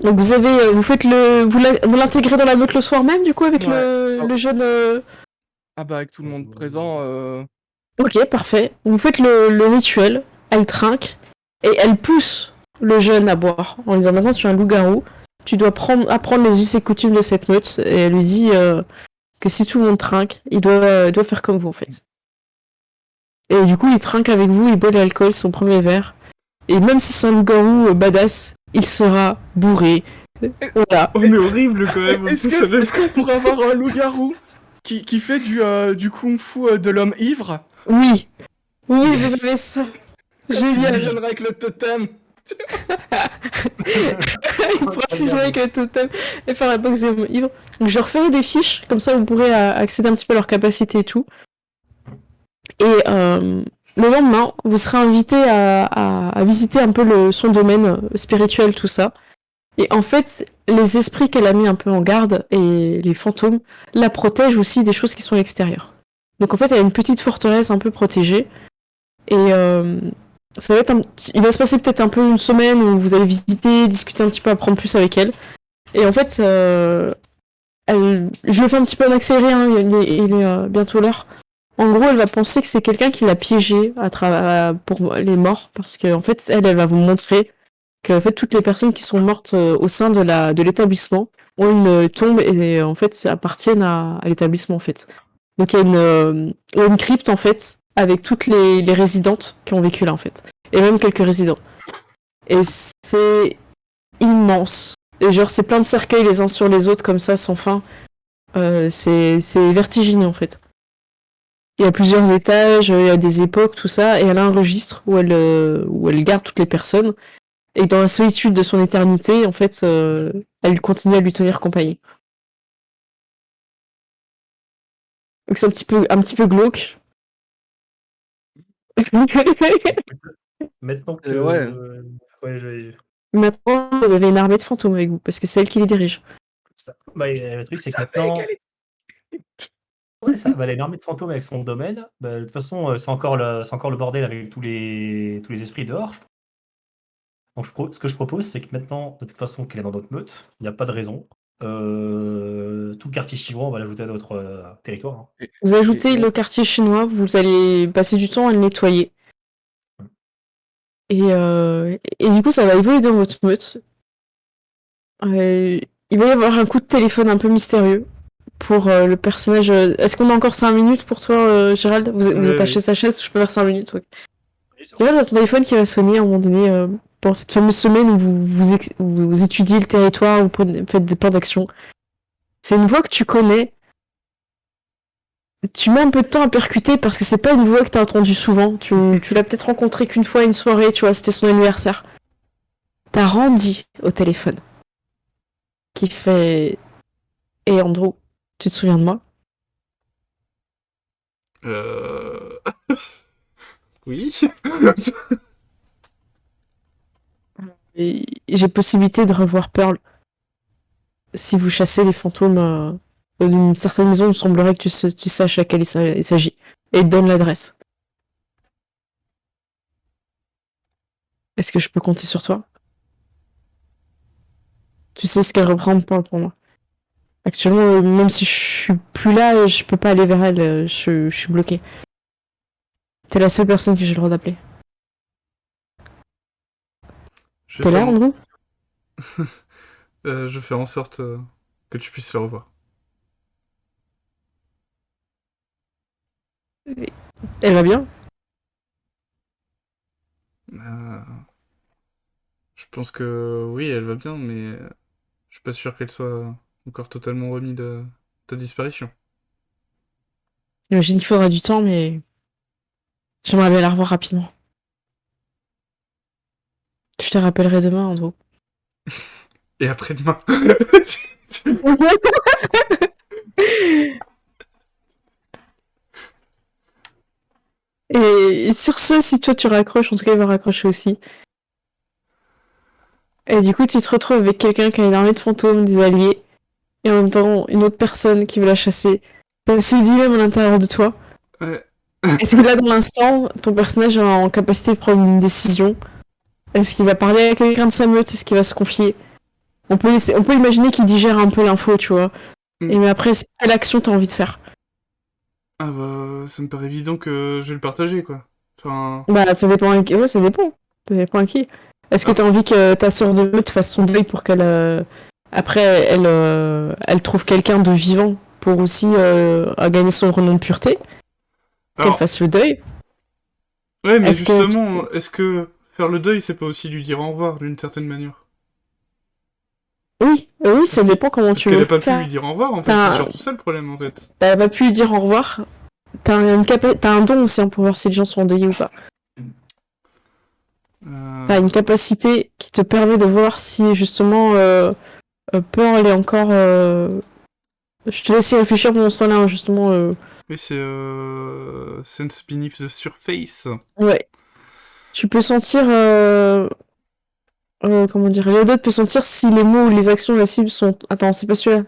Donc vous l'intégrez dans la meute le soir même du coup avec Ouais. le jeune. ah bah avec tout le monde présent. Ok, parfait. Vous faites le rituel. Elle trinque et elle pousse le jeune à boire en lui disant maintenant tu es un loup-garou. Tu dois apprendre les us et coutumes de cette meute et elle lui dit que si tout le monde trinque, il doit faire comme vous en fait. Et du coup il trinque avec vous, il boit de l'alcool, son premier verre. Et même si c'est un loup-garou badass, il sera bourré. Voilà. On est horrible quand même. Est-ce qu'on pourrait avoir un loup-garou qui fait du kung-fu de l'homme ivre? Oui. Oui, vous avez ça. Génial. Je avec le totem. Il pourra fusionner avec le totem et faire la boxe des ivres. Donc je referai des fiches, comme ça vous pourrez accéder un petit peu à leur capacité et tout. Et le lendemain, vous serez invité à visiter un peu son domaine spirituel, tout ça. Et en fait, les esprits qu'elle a mis un peu en garde et les fantômes la protègent aussi des choses qui sont à l'extérieur. Donc en fait, elle a une petite forteresse un peu protégée. Et ça va être il va se passer peut-être un peu une semaine où vous allez visiter, discuter un petit peu, apprendre plus avec elle. Et en fait, je le fais un petit peu en accéléré, hein, il est bientôt l'heure. En gros, elle va penser que c'est quelqu'un qui l'a piégée pour les morts, parce qu'en en fait, elle va vous montrer que en fait, toutes les personnes qui sont mortes au sein de l'établissement ont une tombe et en fait appartiennent à l'établissement en fait. Donc il y a une crypte en fait avec toutes les résidentes qui ont vécu là en fait, et même quelques résidents. Et c'est immense. Et genre c'est plein de cercueils les uns sur les autres comme ça sans fin. C'est vertigineux en fait. Il y a plusieurs étages, il y a des époques, tout ça, et elle a un registre où elle garde toutes les personnes. Et dans la solitude de son éternité, en fait, elle continue à lui tenir compagnie. Donc c'est un petit peu glauque. Maintenant que. Ouais. Ouais, j'ai. Maintenant, vous avez une armée de fantômes avec vous, parce que c'est elle qui les dirige. Ça. Bah, le truc, c'est que maintenant. Ouais, ça, bah, l'armée de fantômes avec son domaine, bah, de toute façon, c'est encore le bordel avec tous les esprits dehors. Donc, ce que je propose, c'est que maintenant, de toute façon, qu'elle est dans notre meute, il n'y a pas de raison. Tout le quartier chinois, on va l'ajouter à notre territoire. Hein. Vous ajoutez Et- le quartier chinois, vous allez passer du temps à le nettoyer. Et du coup, ça va évoluer dans votre meute. Il va y avoir un coup de téléphone un peu mystérieux pour le personnage. Est-ce qu'on a encore 5 minutes pour toi, Gérald? Vous Ouais, attachez oui. sa chaise, je peux faire 5 minutes. Ouais. Et c'est Gérald, il y a ton téléphone qui va sonner à un moment donné pendant cette fameuse semaine où vous étudiez le territoire, vous faites des plans d'action. C'est une voix que tu connais. Tu mets un peu de temps à percuter parce que c'est pas une voix que t'as entendue souvent. Tu l'as peut-être rencontré qu'une fois à une soirée, tu vois, c'était son anniversaire. T'as Randy au téléphone qui fait. Et Andrew, tu te souviens de moi? Oui. Et j'ai possibilité de revoir Pearl. Si vous chassez les fantômes d'une certaine maison, il me semblerait que tu saches à laquelle il s'agit. Et il te donne l'adresse. Est-ce que je peux compter sur toi? Tu sais ce qu'elle représente pour moi. Actuellement, même si je suis plus là, je peux pas aller vers elle, je suis bloqué. T'es la seule personne que j'ai le droit d'appeler. Je vais T'es là, faire en... Andrew? je vais faire en sorte que tu puisses le revoir. Elle va bien? Euh, Je pense que oui, elle va bien, mais je suis pas sûr qu'elle soit encore totalement remise de ta disparition. J'imagine qu'il faudra du temps, mais j'aimerais bien la revoir rapidement. Je te rappellerai demain, Andrew. Et après-demain. Et sur ce, si toi tu raccroches, en tout cas il va raccrocher aussi. Et du coup, tu te retrouves avec quelqu'un qui a une armée de fantômes, des alliés, et en même temps une autre personne qui veut la chasser. T'as ce dilemme à l'intérieur de toi. Ouais. Est-ce que là, dans l'instant, ton personnage est en capacité de prendre une décision? Est-ce qu'il va parler à quelqu'un de sa meute? Est-ce qu'il va se confier? On peut imaginer qu'il digère un peu l'info, tu vois. Mm. Et mais après, quelle action t'as envie de faire? Ah bah, ça me paraît évident que je vais le partager, quoi. Enfin... Bah, ça dépend à qui. Ouais, ça dépend. Ça dépend à qui. Est-ce que Ah, t'as envie que ta sœur de meute fasse son deuil pour qu'elle. Après, elle trouve quelqu'un de vivant pour aussi gagner son renom de pureté? Qu'elle alors, fasse le deuil? ouais, mais Est-ce que. justement, est-ce que faire le deuil, c'est pas aussi lui dire au revoir, d'une certaine manière? Oui, ça dépend comment Parce tu qu'elle veux a pas pu lui faire. dire au revoir, en fait, c'est T'as surtout ça le problème, en fait. T'as pas pu lui dire au revoir. T'as un don aussi hein, pour voir si les gens sont endeuillés ou pas. T'as une capacité qui te permet de voir si justement Pearl est encore. Je te laisse y réfléchir pendant ce temps-là, hein, justement. Oui, c'est Sense Beneath the Surface. Ouais. Tu peux sentir. Comment dire? Léodote peut sentir si les mots ou les actions de la cible sont. Attends, c'est pas celui-là.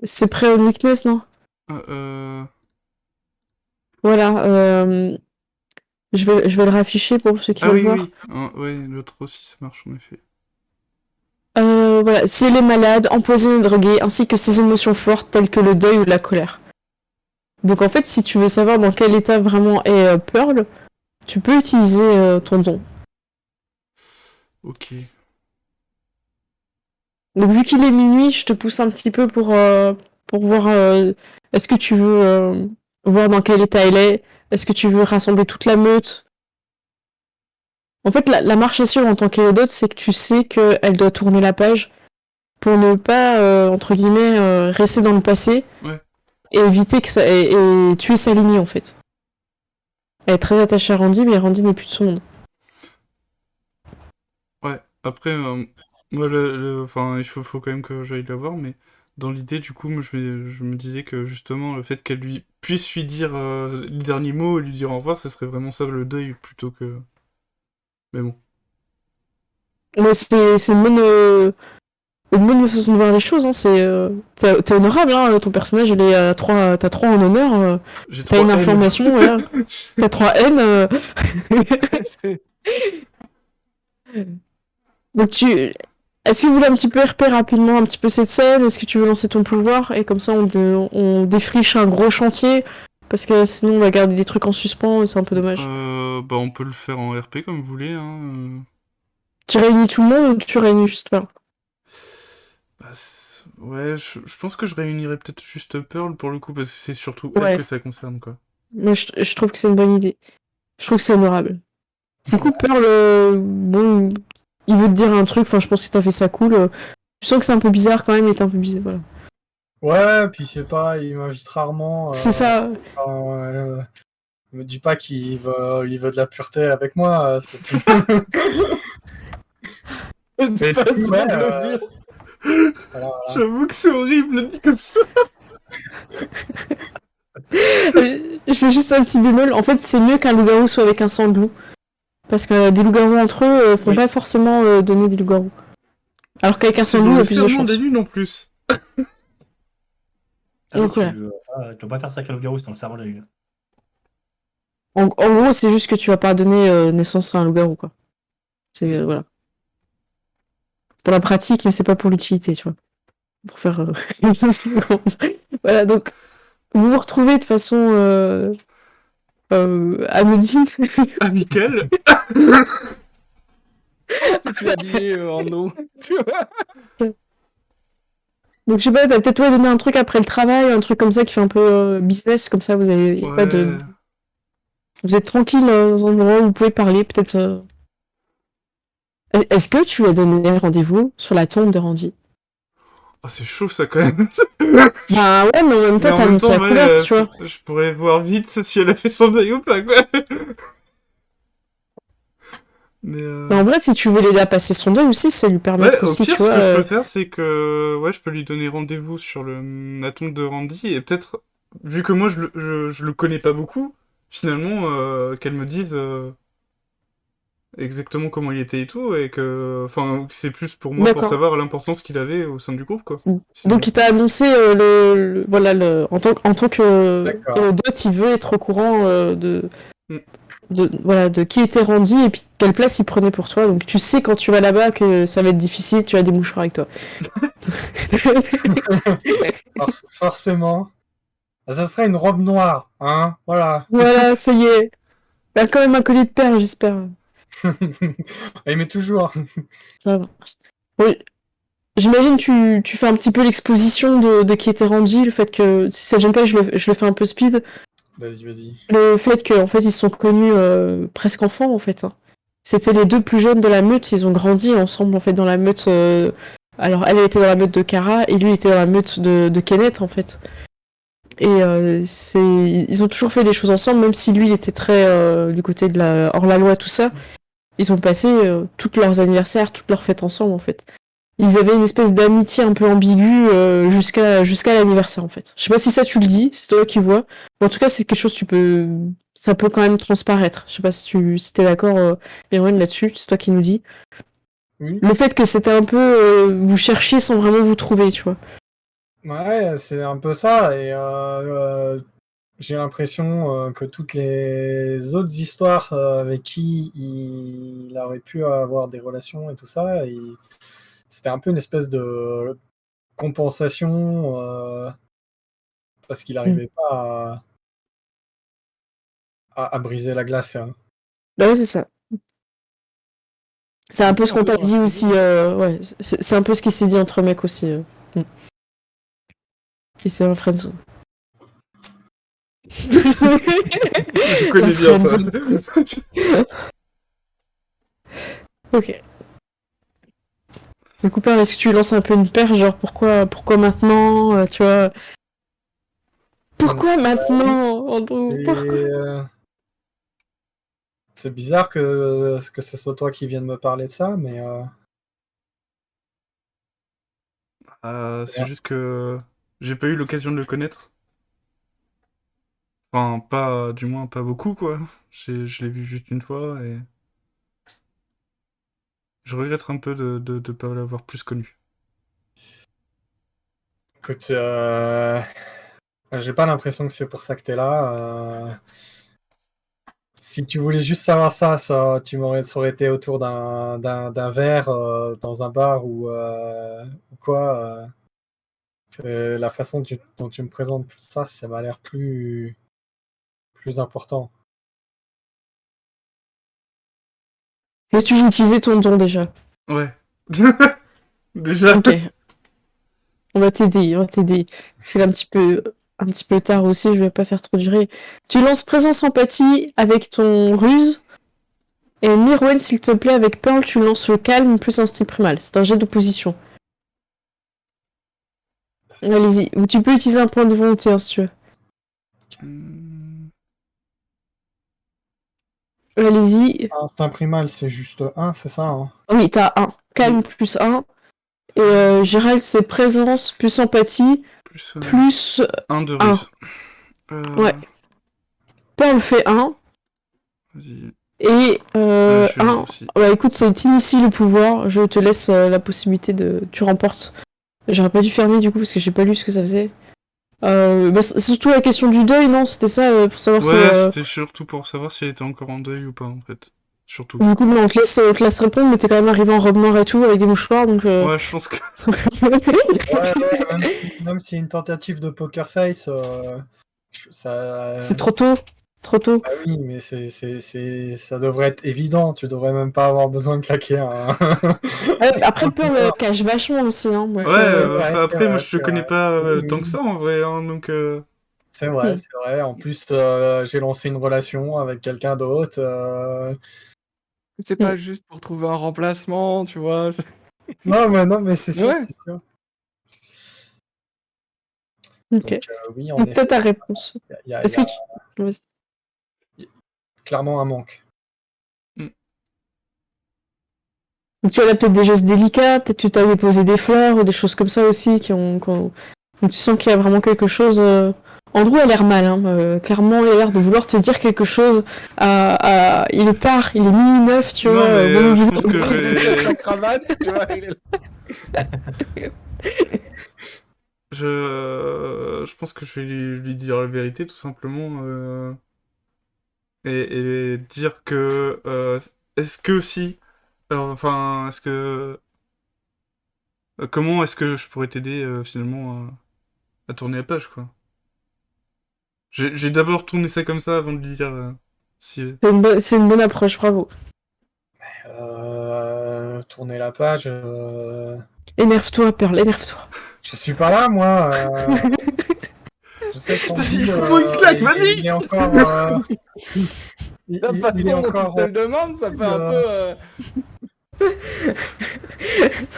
C'est Prey on Weakness, non? Voilà. Je vais le rafficher pour ceux qui Ah veulent oui, voir. oui. Ouais, l'autre aussi, ça marche, en effet. Voilà, c'est les malades, empoisonnés, drogués, ainsi que ces émotions fortes telles que le deuil ou la colère. Donc en fait, si tu veux savoir dans quel état vraiment est Pearl, tu peux utiliser ton don. Ok. Donc vu qu'il est minuit, je te pousse un petit peu pour voir est-ce que tu veux voir dans quel état elle est, est-ce que tu veux rassembler toute la meute. En fait, la marche à suivre en tant qu'Hérodote, c'est que tu sais qu'elle doit tourner la page pour ne pas, entre guillemets, rester dans le passé Ouais. et éviter que ça et tuer sa lignée en fait. Elle est très attachée à Randy, mais Randy n'est plus de son monde. Ouais. Après, moi, enfin, faut quand même que j'aille la voir, mais dans l'idée, du coup, moi, je me disais que justement, le fait qu'elle puisse lui dire les derniers mots et lui dire au revoir, ce serait vraiment ça le deuil plutôt que. Mais bon. Mais c'est une bonne façon de voir les choses. Hein. T'es honorable, hein. Ton personnage, il est à 3, t'as 3 en honneur. J'ai T'as 3 une N. information, voilà. T'as 3 N. C'est- Donc est-ce que vous voulez un petit peu RP rapidement un petit peu cette scène? Est-ce que tu veux lancer ton pouvoir? Et comme ça, on défriche un gros chantier. Parce que sinon, on va garder des trucs en suspens et c'est un peu dommage. Bah, on peut le faire en RP comme vous voulez. Hein. Tu réunis tout le monde ou tu réunis juste pas? Bah, ouais, je pense que je réunirais peut-être juste Pearl pour le coup, parce que c'est surtout elle Ouais. que ça concerne, quoi. Moi, je trouve que c'est une bonne idée. Je trouve que c'est honorable. Du coup, Pearl, bon, il veut te dire un truc, enfin, je pense que t'as fait ça cool. Tu sens que c'est un peu bizarre quand même, il est un peu bizarre, voilà. Ouais, puis c'est pas, il m'invite rarement. C'est ça. Il me dit pas il veut de la pureté avec moi. C'est plus... Mais Pas du coup, ça ouais, de le dire. voilà. J'avoue que c'est horrible dit comme ça. Je fais juste un petit bémol. En fait, c'est mieux qu'un loup-garou soit avec un sanglou. Parce que des loups-garous entre eux font Oui. pas forcément donner des loups-garous. Alors qu'avec un C'est sanglou, dans il y le a plus de serment chance. des lunes en plus. Ah oui, Donc, voilà. tu dois pas faire ça avec un loup-garou, c'est dans le cerveau de la lune. En gros, c'est juste que tu vas pas donner naissance à un loup-garou, quoi. C'est, voilà. Pour la pratique, mais c'est pas pour l'utilité, tu vois. Pour faire... voilà, donc, vous vous retrouvez de façon anodine. Amical. Tu es habillé en eau. Tu vois. Donc, je sais pas, t'as peut-être donné un truc après le travail, un truc comme ça qui fait un peu business, comme ça, vous avez pas de... Ouais. Vous êtes tranquille dans un endroit où vous pouvez parler, peut-être... Est-ce que tu as donné rendez-vous sur la tombe de Randy? Oh, c'est chaud ça quand même. Bah ouais, mais en même Mais temps, en t'as même annoncé temps, la couleur, tu vois. je pourrais voir vite si elle a fait son deuil ou pas, quoi. Mais Mais en vrai, si tu voulais la passer son deuil aussi, ça lui ouais, permettre au aussi, pire, tu ce vois... que je peux faire, c'est que ouais, je peux lui donner rendez-vous sur la tombe de Randy, et peut-être, vu que moi je le connais pas beaucoup, finalement, qu'elle me dise exactement comment il était et tout, et que, enfin, c'est plus pour moi pour D'accord. savoir l'importance qu'il avait au sein du groupe, quoi. Donc Finalement. il t'a annoncé voilà en tant que D'accord. dot, il veut être au courant Mm. voilà de qui était Randy et puis quelle place il prenait pour toi. Donc tu sais quand tu vas là-bas que ça va être difficile, tu as des mouchoirs avec toi. Forcément. Ah, ça serait une robe noire, hein. Voilà. Voilà, ça y est. T'as quand même un collier de perles, j'espère. Il met toujours. Ça va. Oui. J'imagine tu fais un petit peu l'exposition de qui était Randy, le fait que si ça te gêne pas, je le fais un peu speed. Vas-y. Le fait qu'en fait ils se sont connus presque enfants en fait. Hein. C'était les deux plus jeunes de la meute, ils ont grandi ensemble en fait dans la meute. Alors elle était dans la meute de Kara et lui était dans la meute de Kenneth en fait. Et ils ont toujours fait des choses ensemble, même si lui il était très du côté de la hors la loi tout ça. Ils ont passé tous leurs anniversaires, toutes leurs fêtes ensemble en fait. Ils avaient une espèce d'amitié un peu ambiguë jusqu'à l'anniversaire en fait. Je sais pas si ça tu le dis, c'est toi qui vois. Mais en tout cas, c'est quelque chose ça peut quand même transparaître. Je sais pas si t'es d'accord, Meron, là-dessus. C'est toi qui nous dis. Oui. Le fait que c'était un peu vous cherchiez sans vraiment vous trouver, tu vois. Ouais, c'est un peu ça. Et j'ai l'impression que toutes les autres histoires avec qui il aurait pu avoir des relations et tout ça, c'était un peu une espèce de compensation parce qu'il n'arrivait pas à briser la glace. Hein. Bah ouais, c'est ça. C'est un peu ce qu'on t'a dit aussi. Ouais, c'est un peu ce qui s'est dit entre mecs aussi. Et c'est un friendzone. Je connais bien ça. Ok. Du coup, Perle, est-ce que tu lances un peu une perche, genre pourquoi maintenant, tu vois? Pourquoi maintenant, Andrew? Pourquoi? C'est bizarre que ce soit toi qui vienne me parler de ça, mais C'est juste que j'ai pas eu l'occasion de le connaître. Enfin, pas, du moins, pas beaucoup, quoi. Je l'ai vu juste une fois et je regrette un peu de pas l'avoir plus connu. Écoute, j'ai pas l'impression que c'est pour ça que t'es là. Si tu voulais juste savoir ça, ça ça aurait été autour d'un verre dans un bar ou quoi. C'est la façon dont tu me présentes ça, ça m'a l'air plus important. Est-ce que tu veux utiliser ton don déjà? Ouais. Déjà. Ok, on va t'aider, on va t'aider. C'est un petit peu tard aussi, je vais pas faire trop durer. Tu lances présence empathie avec ton ruse. Et Mirwen, s'il te plaît, avec Pearl, tu lances le calme plus instinct primal. C'est un jet d'opposition. Allez-y. Ou tu peux utiliser un point de volonté, hein, si tu veux. Hmm. Allez-y. Instinct primal, c'est juste 1, c'est ça, hein? Oui, t'as 1. Calme plus 1. Et Gérald, c'est présence plus empathie Plus plus un de 1. ruse. Ouais. Pearl fait 1. Vas-y. Et Je vais 1. aussi. Bah écoute, t'inities le pouvoir. Je te laisse la possibilité de... Tu remportes. J'aurais pas dû fermer du coup parce que j'ai pas lu ce que ça faisait. Bah, c'est surtout la question du deuil, non? C'était ça, pour savoir si... Ouais, c'était surtout pour savoir si elle était encore en deuil ou pas, en fait. Surtout. Du coup, on te laisse répondre, mais t'es quand même arrivé en robe noire et tout, avec des mouchoirs, donc... Ouais, je pense que... Ouais, même si une tentative de poker face, ça... C'est trop tôt. Trop tôt. Ah oui, mais ça devrait être évident. Tu devrais même pas avoir besoin de claquer un. Après, Pearl cache vachement aussi, hein, donc... Ouais, ouais, après, moi, je te c'est connais vrai. pas Oui, tant oui. que ça, en vrai, hein, donc... C'est vrai, Hmm. c'est vrai. En plus, j'ai lancé une relation avec quelqu'un d'autre. C'est pas juste pour trouver un remplacement, tu vois. Non, mais c'est sûr, Ouais. c'est sûr. Ok. Donc, oui, en Donc, t'as effet, ta réponse. il y a Est-ce que tu... Vas-y. clairement un manque. Donc, tu as peut-être des gestes délicats, peut-être tu t'as déposé des fleurs ou des choses comme ça aussi Donc, tu sens qu'il y a vraiment quelque chose... Andrew a l'air mal, hein. Clairement, il a l'air de vouloir te dire quelque chose. Il est tard, il est minuit 9, tu Non, vois. mais Bon, je vous pense que je vais... La cravate, tu vois. Je pense que je vais lui dire la vérité, tout simplement, et dire que... est-ce que si... enfin, est-ce que... comment est-ce que je pourrais t'aider, finalement, à tourner la page, quoi. J'ai d'abord tourné ça comme ça avant de lui dire... si... C'est une bonne approche, bravo. Tourner la page. Énerve-toi, Pearl, énerve-toi. Je suis pas là, moi. Je sais Putain, qu'Andy, s'il faut une claque, vas-y. il est encore. La Il est façon dont encore. il te le demande, ça fait un peu.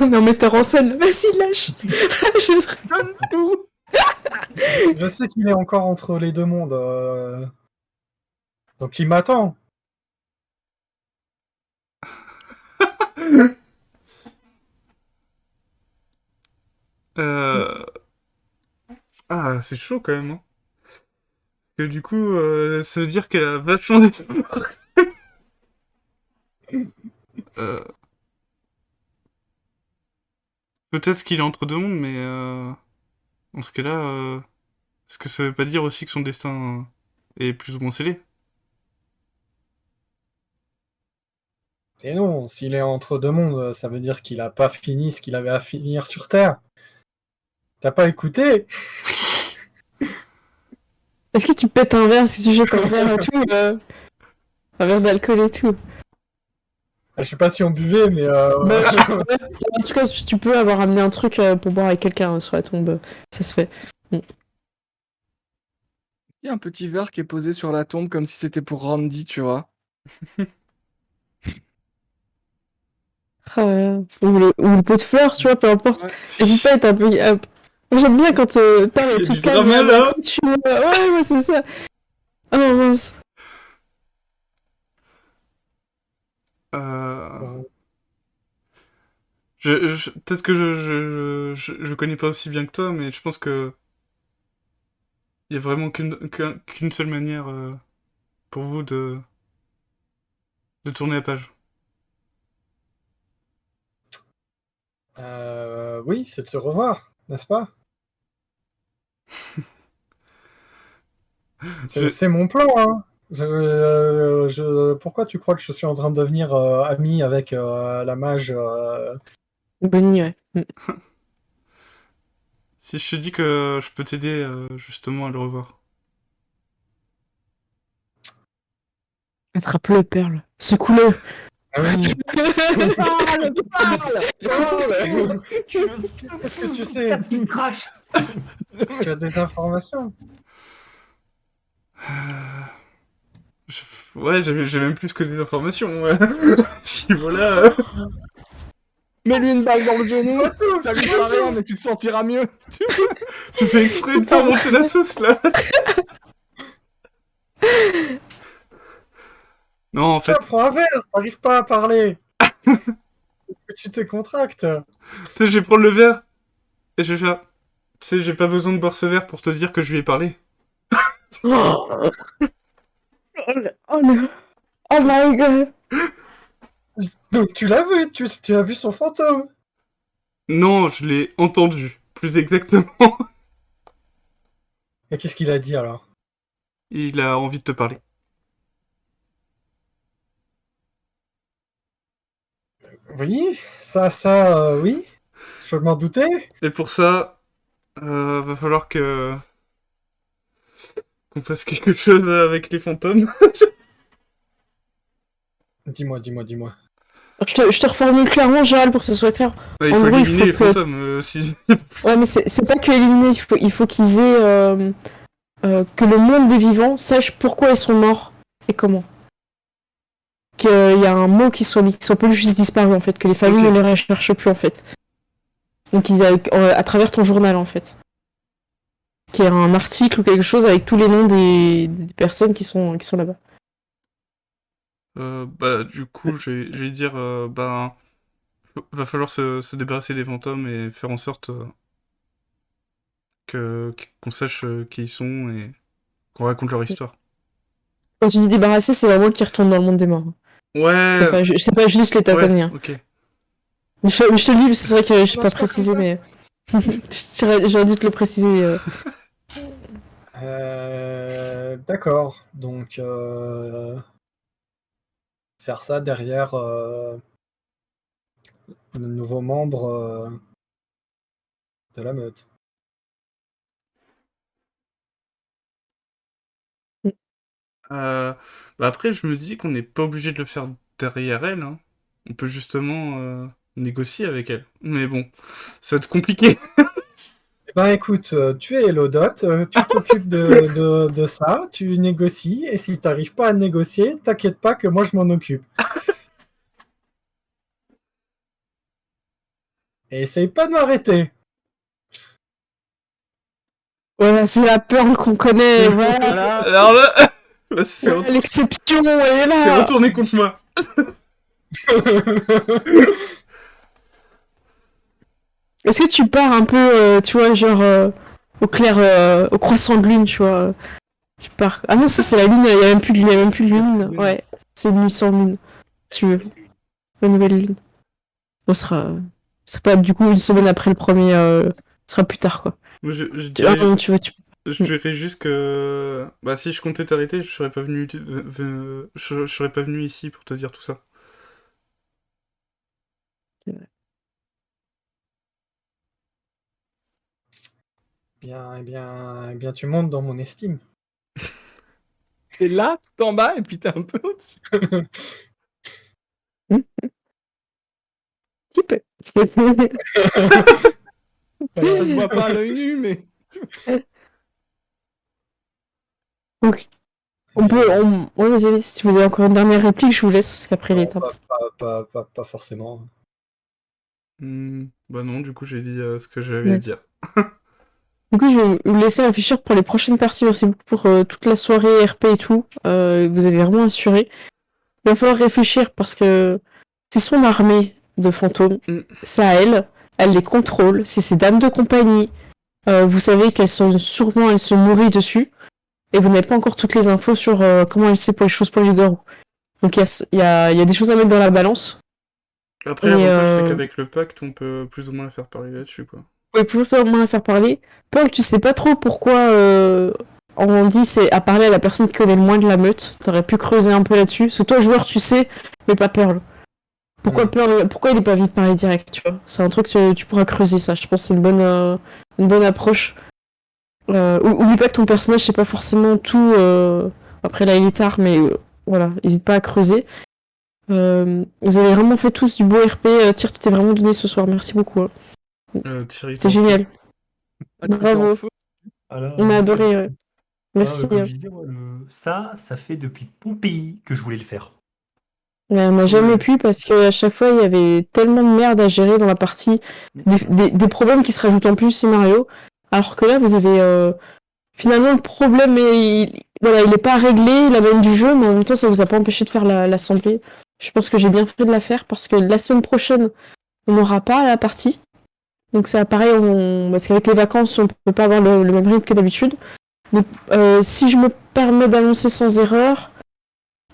On est en metteur en scène. Vas-y, lâche. Je... Donne tout. Je sais qu'il est encore entre les deux mondes. Donc il m'attend. Euh... Ah, c'est chaud, quand même, hein. Que du coup, ça veut dire qu'elle a vachement d'espoir. Euh, Peut-être qu'il est entre deux mondes, mais dans ce cas-là, est-ce que ça veut pas dire aussi que son destin est plus ou moins scellé? Et non, s'il est entre deux mondes, ça veut dire qu'il a pas fini ce qu'il avait à finir sur Terre. T'as pas écouté? Est-ce que tu pètes un verre, si tu jettes un verre et tout, un verre d'alcool et tout? Je sais pas si on buvait, mais. Bah, en tout cas, tu peux avoir amené un truc pour boire avec quelqu'un sur la tombe. Ça se fait. Il y a un petit verre qui est posé sur la tombe comme si c'était pour Randy, tu vois. Ou le pot de fleurs, tu vois, peu importe. Ouais. N'hésite pas à être un peu... J'aime bien quand t'as Il y le a tout du calme. drama, Et là. après, ouais, c'est ça. Ah non, mince. Euh... Peut-être que je connais pas aussi bien que toi, mais je pense que il y a vraiment qu'une seule manière pour vous de tourner la page. Oui, c'est de se revoir, n'est-ce pas? Je- C'est mon plan, hein. Pourquoi tu crois que je suis en train de devenir ami avec la mage Bonnie, ouais. Si je te dis que je peux t'aider justement à le revoir. Attrape-le, Perle. Secoue-le. Ah oui. Parle, parle. Qu'est-ce que tu sais? Qu'est-ce qu'il me crache? Tu as des informations? Ouais, j'ai même plus que des informations. Ouais. Si voilà. Mets-lui une balle dans le genou. Ça lui fera rien, mais tu te sentiras mieux. Je fais exprès de faire monter la sauce là. Non, en fait, Tiens, prends un verre, t'arrives pas à parler. Tu te contractes. tu sais, je vais prendre le verre et je vais faire. Tu sais, j'ai pas besoin de boire ce verre pour te dire que je lui ai parlé. Oh, oh, le- oh my god. Donc tu l'as vu, tu as vu son fantôme. Non, je l'ai entendu, plus exactement. Et qu'est-ce qu'il a dit alors? Il a envie de te parler. Oui, oui. Je peux m'en douter. Et pour ça, va falloir que qu'on fasse quelque chose avec les fantômes. Dis-moi. Je te reformule clairement, Gérald, pour que ce soit clair. Ouais, il En faut gros, il éliminer faut les que- fantômes. Ouais, mais c'est pas que éliminer, il faut qu'ils aient. Que le monde des vivants sache pourquoi ils sont morts et comment. Qu'il y a un mot qui soit pas juste disparu, en fait, que les familles Ok. ne les recherchent plus, en fait. Donc, à travers ton journal, en fait. Qu'il y ait un article ou quelque chose avec tous les noms des personnes qui sont là-bas. Bah, du coup, je vais dire, ben, va falloir se débarrasser des fantômes et faire en sorte qu'on sache qui ils sont et qu'on raconte leur histoire. Quand tu dis débarrasser, c'est vraiment qu'ils retournent dans le monde des morts. Ouais, C'est pas juste les tataner. ouais, Hein. ok. Mais je te le dis, parce que c'est vrai que je n'ai Non, pas je crois précisé, comme mais. J'aurais dû te le préciser. D'accord. Donc faire ça derrière le nouveau membre de la meute. Bah après, je me dis qu'on n'est pas obligé de le faire derrière elle, hein. On peut justement négocier avec elle. Mais bon, ça va être compliqué. Eh ben écoute, tu es Elodot, tu t'occupes de ça, tu négocies, et si t'arrives pas à négocier, t'inquiète pas que moi je m'en occupe. Et essaye pas de m'arrêter. Voilà, c'est la peur qu'on connaît. Voilà. Voilà. Alors là, là, c'est L'exception, elle est c'est là. retourné contre moi. Est-ce que tu pars un peu, tu vois, genre au clair, au croissant de lune, tu vois Tu pars. Ah non, ça c'est la lune. Il y a même plus de lune. Il y a même plus de lune. Ouais, c'est une nuit sans lune. Si tu veux, la nouvelle lune. On sera pas du coup une semaine après le premier. Ce sera plus tard, quoi. Moi, Ah non, tu vois, je dirais juste que bah si je comptais t'arrêter, je serais pas venu je serais pas venu ici pour te dire tout ça. Eh bien, tu montes dans mon estime. T'es là, tout en bas, et puis t'es un peu au-dessus. petit peu. Ça se voit pas à l'œil nu, mais. Donc, ouais, vas-y, si vous avez encore une dernière réplique, je vous laisse, parce qu'après Non, l'étape. pas forcément. Bah non, du coup j'ai dit ce que j'avais à dire. Du coup, je vais vous laisser réfléchir pour les prochaines parties. Merci beaucoup pour toute la soirée RP et tout. Vous avez vraiment assuré. Il va falloir réfléchir parce que c'est son armée. de fantômes. Mm. C'est à elle. Elle les contrôle. C'est ses dames de compagnie. Vous savez qu'elles sont sûrement, elles se nourrissent dessus. Et vous n'avez pas encore toutes les infos sur comment elle sait pour les choses pour les Garou. Donc il y a des choses à mettre dans la balance. Après, Et, l'avantage, c'est qu'avec le pacte, on peut plus ou moins la faire parler là-dessus, quoi. Vous pouvez plus ou moins la faire parler. Paul, tu sais pas trop pourquoi on dit c'est à parler à la personne qui connaît le moins de la meute. T'aurais pu creuser un peu là-dessus. Parce que toi, joueur, tu sais, mais pas Pearl. Pourquoi il est pas vite parler direct, tu vois? C'est un truc que tu pourras creuser, ça. Je pense que c'est une bonne approche. Oublie pas que ton personnage, c'est pas forcément tout. Après, là, il est tard, mais voilà, n'hésite pas à creuser. Vous avez vraiment fait tous du beau RP. Tyr, tu t'es vraiment donné ce soir. Merci beaucoup. Hein. Thierry, C'est génial. Ah, t'étais Bravo. en feu. On a adoré. Ouais. Merci. Comme Hein. je disais, moi, ça fait depuis Pompéi que je voulais le faire. Mais on n'a jamais pu parce qu'à chaque fois, il y avait tellement de merde à gérer dans la partie. Des problèmes qui se rajoutent en plus au scénario. Alors que là, vous avez. Finalement, le problème, il est pas réglé, la mène du jeu, mais en même temps, ça vous a pas empêché de faire l'assemblée. Je pense que j'ai bien fait de la faire parce que la semaine prochaine, on n'aura pas la partie. Donc c'est pareil, parce qu'avec les vacances, on peut pas avoir le même rythme que d'habitude. Donc si je me permets d'annoncer sans erreur,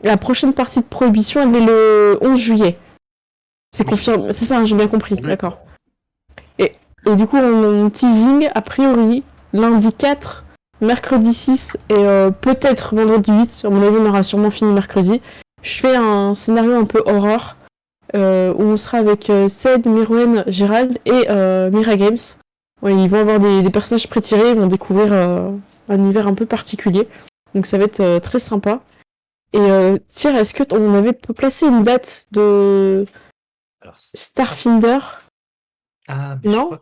la prochaine partie de Prohibition, elle est le 11 juillet. C'est confirmé, c'est ça, hein, j'ai bien compris, Oui. d'accord. Et du coup, on teasing, a priori, lundi 4, mercredi 6 et peut-être vendredi 8. À mon avis, on aura sûrement fini mercredi. Je fais un scénario un peu horreur où on sera avec Ced, Mirwen, Gérald et Mira Games. Ouais, ils vont avoir des personnages pré-tirés, ils vont découvrir un univers un peu particulier. Donc ça va être très sympa. Et Tyr, est-ce qu'on avait placé une date de Alors, Starfinder? Ah, mais Non.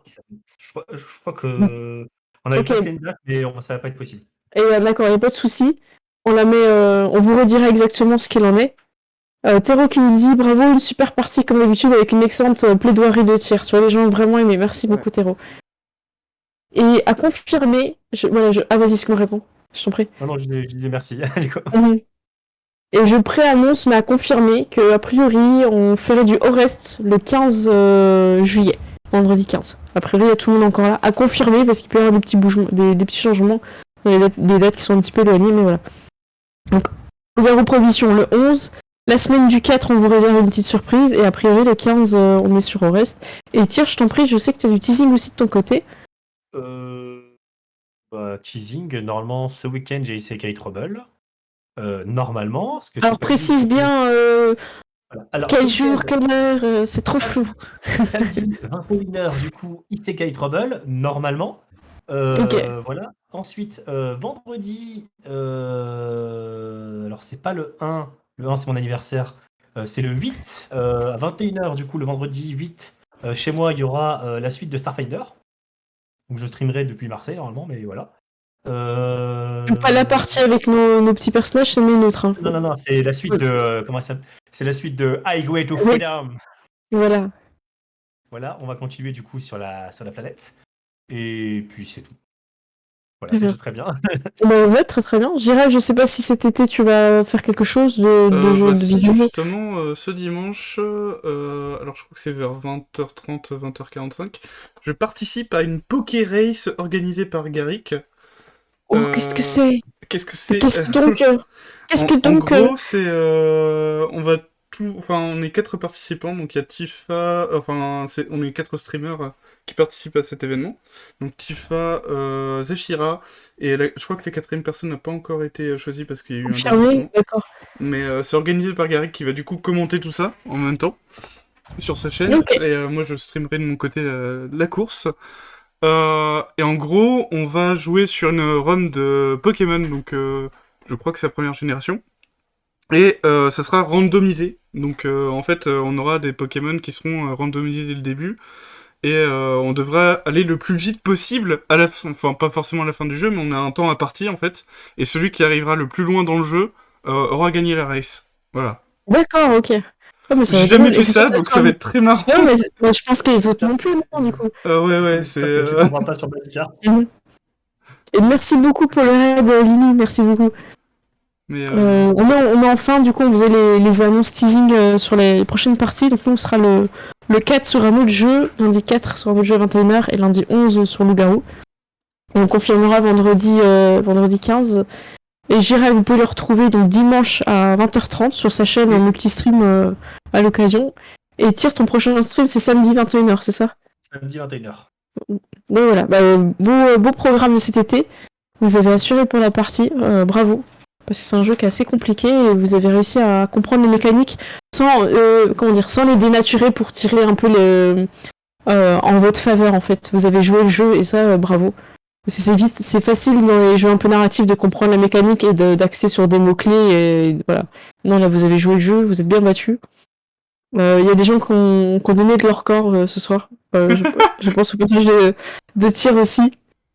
je crois que on avait Ok. passé une date, mais ça va pas être possible. Et d'accord, il n'y a pas de souci. On la met, on vous redira exactement ce qu'il en est. Théro qui nous dit bravo, une super partie comme d'habitude avec une excellente plaidoirie de Tyr. Tu vois, les gens ont vraiment aimé. Merci beaucoup, Théro. Et à confirmer, ah vas-y, ce qu'on répond. Je t'en prie. Non, je disais merci. du coup. Et je préannonce, mais à confirmer, que a priori, on ferait du Orest le 15 juillet, vendredi 15. A priori, il y a tout le monde encore là. À confirmer, parce qu'il peut y avoir des petits bougements, des petits changements, des dates qui sont un petit peu éloignées, mais voilà. Donc, Garou Prohibition le 11. La semaine du 4, on vous réserve une petite surprise. Et a priori, le 15, on est sur Orest. Et Tyr, je t'en prie, je sais que tu as du teasing aussi de ton côté. Teasing, normalement, ce week-end, j'ai Isekai Trouble. Normalement. Alors, précise bien Alors, quel ce jour, week-end, quelle heure, c'est trop flou. samedi, 21h, du coup, Isekai Trouble, normalement. Ok. Voilà. Ensuite, vendredi, alors c'est pas le 1, le 1 c'est mon anniversaire, c'est le 8, à 21h, du coup, le vendredi 8, chez moi, il y aura la suite de Starfinder. Donc je streamerai depuis Marseille, normalement, mais voilà. Pas la partie avec nos petits personnages, c'en est une autre. Hein. Non, c'est la suite de. Comment ça? C'est la suite de Highway to Freedom. Voilà. Voilà, on va continuer du coup sur la planète. Et puis c'est tout. Voilà, c'est déjà très bien. Ouais, très très bien. Gérald, je sais pas si cet été tu vas faire quelque chose de jeu, de Si, vidéo. justement, ce dimanche, alors je crois que c'est vers 20h30, 20h45, je participe à une Poké Race organisée par Garrick. Oh, qu'est-ce que c'est? Qu'est-ce que c'est? Qu'est-ce que donc En gros, c'est on est 4 participants, donc il y a Tifa, on est 4 streamers qui participent à cet événement. Donc Tifa, Zephyra, et je crois que la 4ème personne n'a pas encore été choisie parce qu'il y a eu un désistement. D'accord. Mais c'est organisé par Garrick qui va du coup commenter tout ça en même temps sur sa chaîne. Okay. Et moi je streamerai de mon côté la course. Et en gros, on va jouer sur une run de Pokémon, donc je crois que c'est la première génération. Et ça sera randomisé. Donc en fait, on aura des Pokémon qui seront randomisés dès le début. Et on devra aller le plus vite possible à la fin, enfin pas forcément à la fin du jeu, mais on a un temps à partir en fait. Et celui qui arrivera le plus loin dans le jeu aura gagné la race. Voilà. D'accord, ok. Oh, j'ai jamais fait ça, donc ça va être très marrant. Non, mais je pense que les autres non plus, non, du coup. Ouais, c'est... Tu comprends pas sur Magikarp. Et merci beaucoup pour le raid, Lily, merci beaucoup. Mais On met enfin, du coup, on faisait les annonces teasing sur les prochaines parties. Donc, nous, on sera le 4 sur un autre jeu, lundi 4 sur un autre jeu à 21h et lundi 11 sur Loup-Garou. Et on confirmera vendredi 15. Et Gérald, vous pouvez le retrouver donc dimanche à 20h30 sur sa chaîne en multi-stream à l'occasion. Et Tire, ton prochain stream, c'est samedi 21h, c'est ça? Samedi 21h. Donc voilà, beau programme de cet été. Vous avez assuré pour la partie, bravo. Parce que c'est un jeu qui est assez compliqué et vous avez réussi à comprendre les mécaniques sans les dénaturer pour tirer un peu en votre faveur en fait. Vous avez joué le jeu et ça, bravo. Parce que c'est facile dans les jeux un peu narratifs de comprendre la mécanique et d'axer sur des mots-clés et voilà. Non, là vous avez joué le jeu, vous êtes bien battu. Il y a des gens qui ont donné de leur corps ce soir. Je pense au personnage de Tir aussi.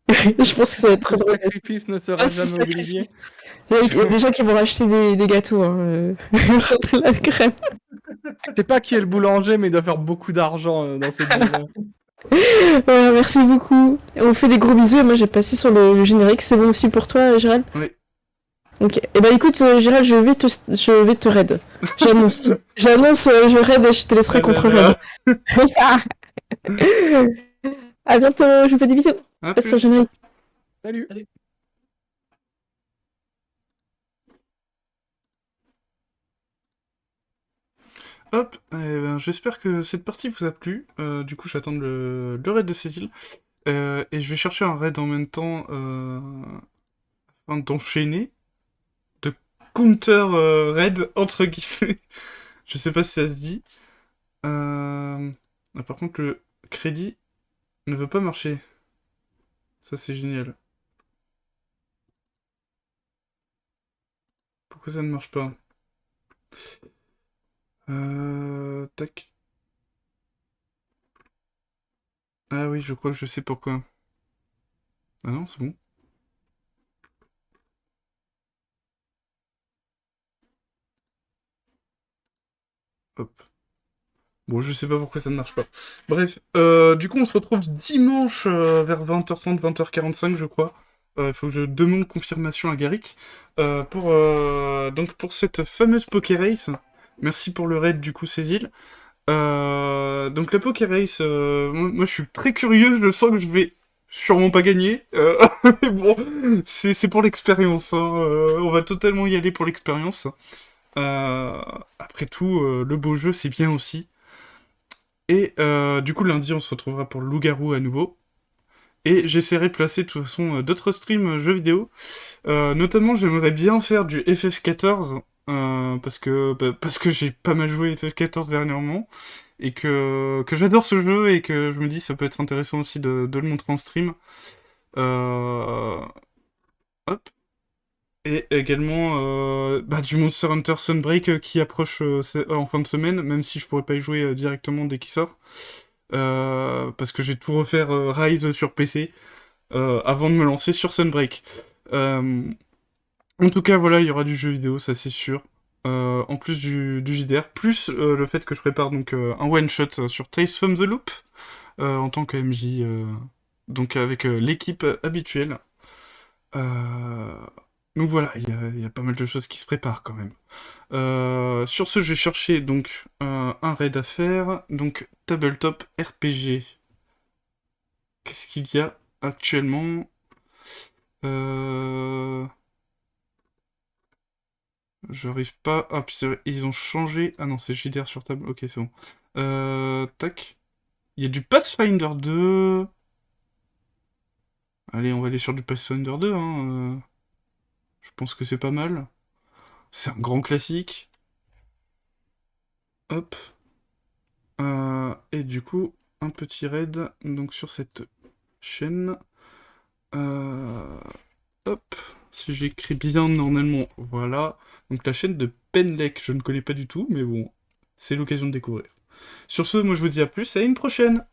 Je pense que ça va être très Le drôle. sacrifice ne sera Ah, c'est jamais oublié. Il y a des gens qui vont racheter des gâteaux. De la crème. Je sais pas qui est le boulanger, mais il doit faire beaucoup d'argent dans cette ville-là. Voilà, merci beaucoup. On fait des gros bisous et moi j'ai passé sur le générique. C'est bon aussi pour toi, Gérald? Oui. Ok. Et bah écoute, Gérald, je vais te raid. J'annonce. Je raid et je te laisserai contre raid. À bientôt, je vous fais des bisous. À Passe sur le plus. générique. Salut. Hop, j'espère que cette partie vous a plu. Du coup, j'attends le raid de Cécile. Et je vais chercher un raid en même temps afin d'enchaîner. De counter raid, entre guillemets. Je sais pas si ça se dit. Par contre, le crédit ne veut pas marcher. Ça, c'est génial. Pourquoi ça ne marche pas? Tac. Ah oui, je crois que je sais pourquoi. Ah non, c'est bon. Hop. Bon, je sais pas pourquoi ça ne marche pas. Bref, du coup, on se retrouve dimanche vers 20h30, 20h45, je crois. Il faut que je demande confirmation à Garrick. Donc pour cette fameuse Poké Race. Merci pour le raid, du coup, Cécile. Donc la Poké Race, moi je suis très curieux, je sens que je vais sûrement pas gagner. Mais bon, c'est pour l'expérience, hein. On va totalement y aller pour l'expérience. Après tout, le beau jeu, c'est bien aussi. Et du coup, lundi, on se retrouvera pour Loup-Garou à nouveau. Et j'essaierai de placer de toute façon d'autres streams jeux vidéo. Notamment, j'aimerais bien faire du FF14. Parce que j'ai pas mal joué FF14 dernièrement. Et que j'adore ce jeu et que je me dis ça peut être intéressant aussi de le montrer en stream. Hop. Et également du Monster Hunter Sunbreak qui approche en fin de semaine, même si je pourrais pas y jouer directement dès qu'il sort. Parce que j'ai tout refaire Rise sur PC avant de me lancer sur Sunbreak. En tout cas, voilà, il y aura du jeu vidéo, ça c'est sûr. En plus du JDR, plus le fait que je prépare donc un one-shot sur Tales from the Loop en tant que MJ, donc avec l'équipe habituelle. Donc voilà, il y a pas mal de choses qui se préparent quand même. Sur ce, je vais chercher donc un raid à faire. Donc Tabletop RPG. Qu'est-ce qu'il y a actuellement? J'arrive pas. Ah, puis ils ont changé. Ah non, c'est JDR sur table. Ok, c'est bon. Tac. Il y a du Pathfinder 2. Allez, on va aller sur du Pathfinder 2, hein. Je pense que c'est pas mal. C'est un grand classique. Hop. Et du coup, un petit raid donc sur cette chaîne. Hop. Si j'écris bien normalement, voilà. Donc la chaîne de Penlek, je ne connais pas du tout, mais bon, c'est l'occasion de découvrir. Sur ce, moi je vous dis à plus et à une prochaine!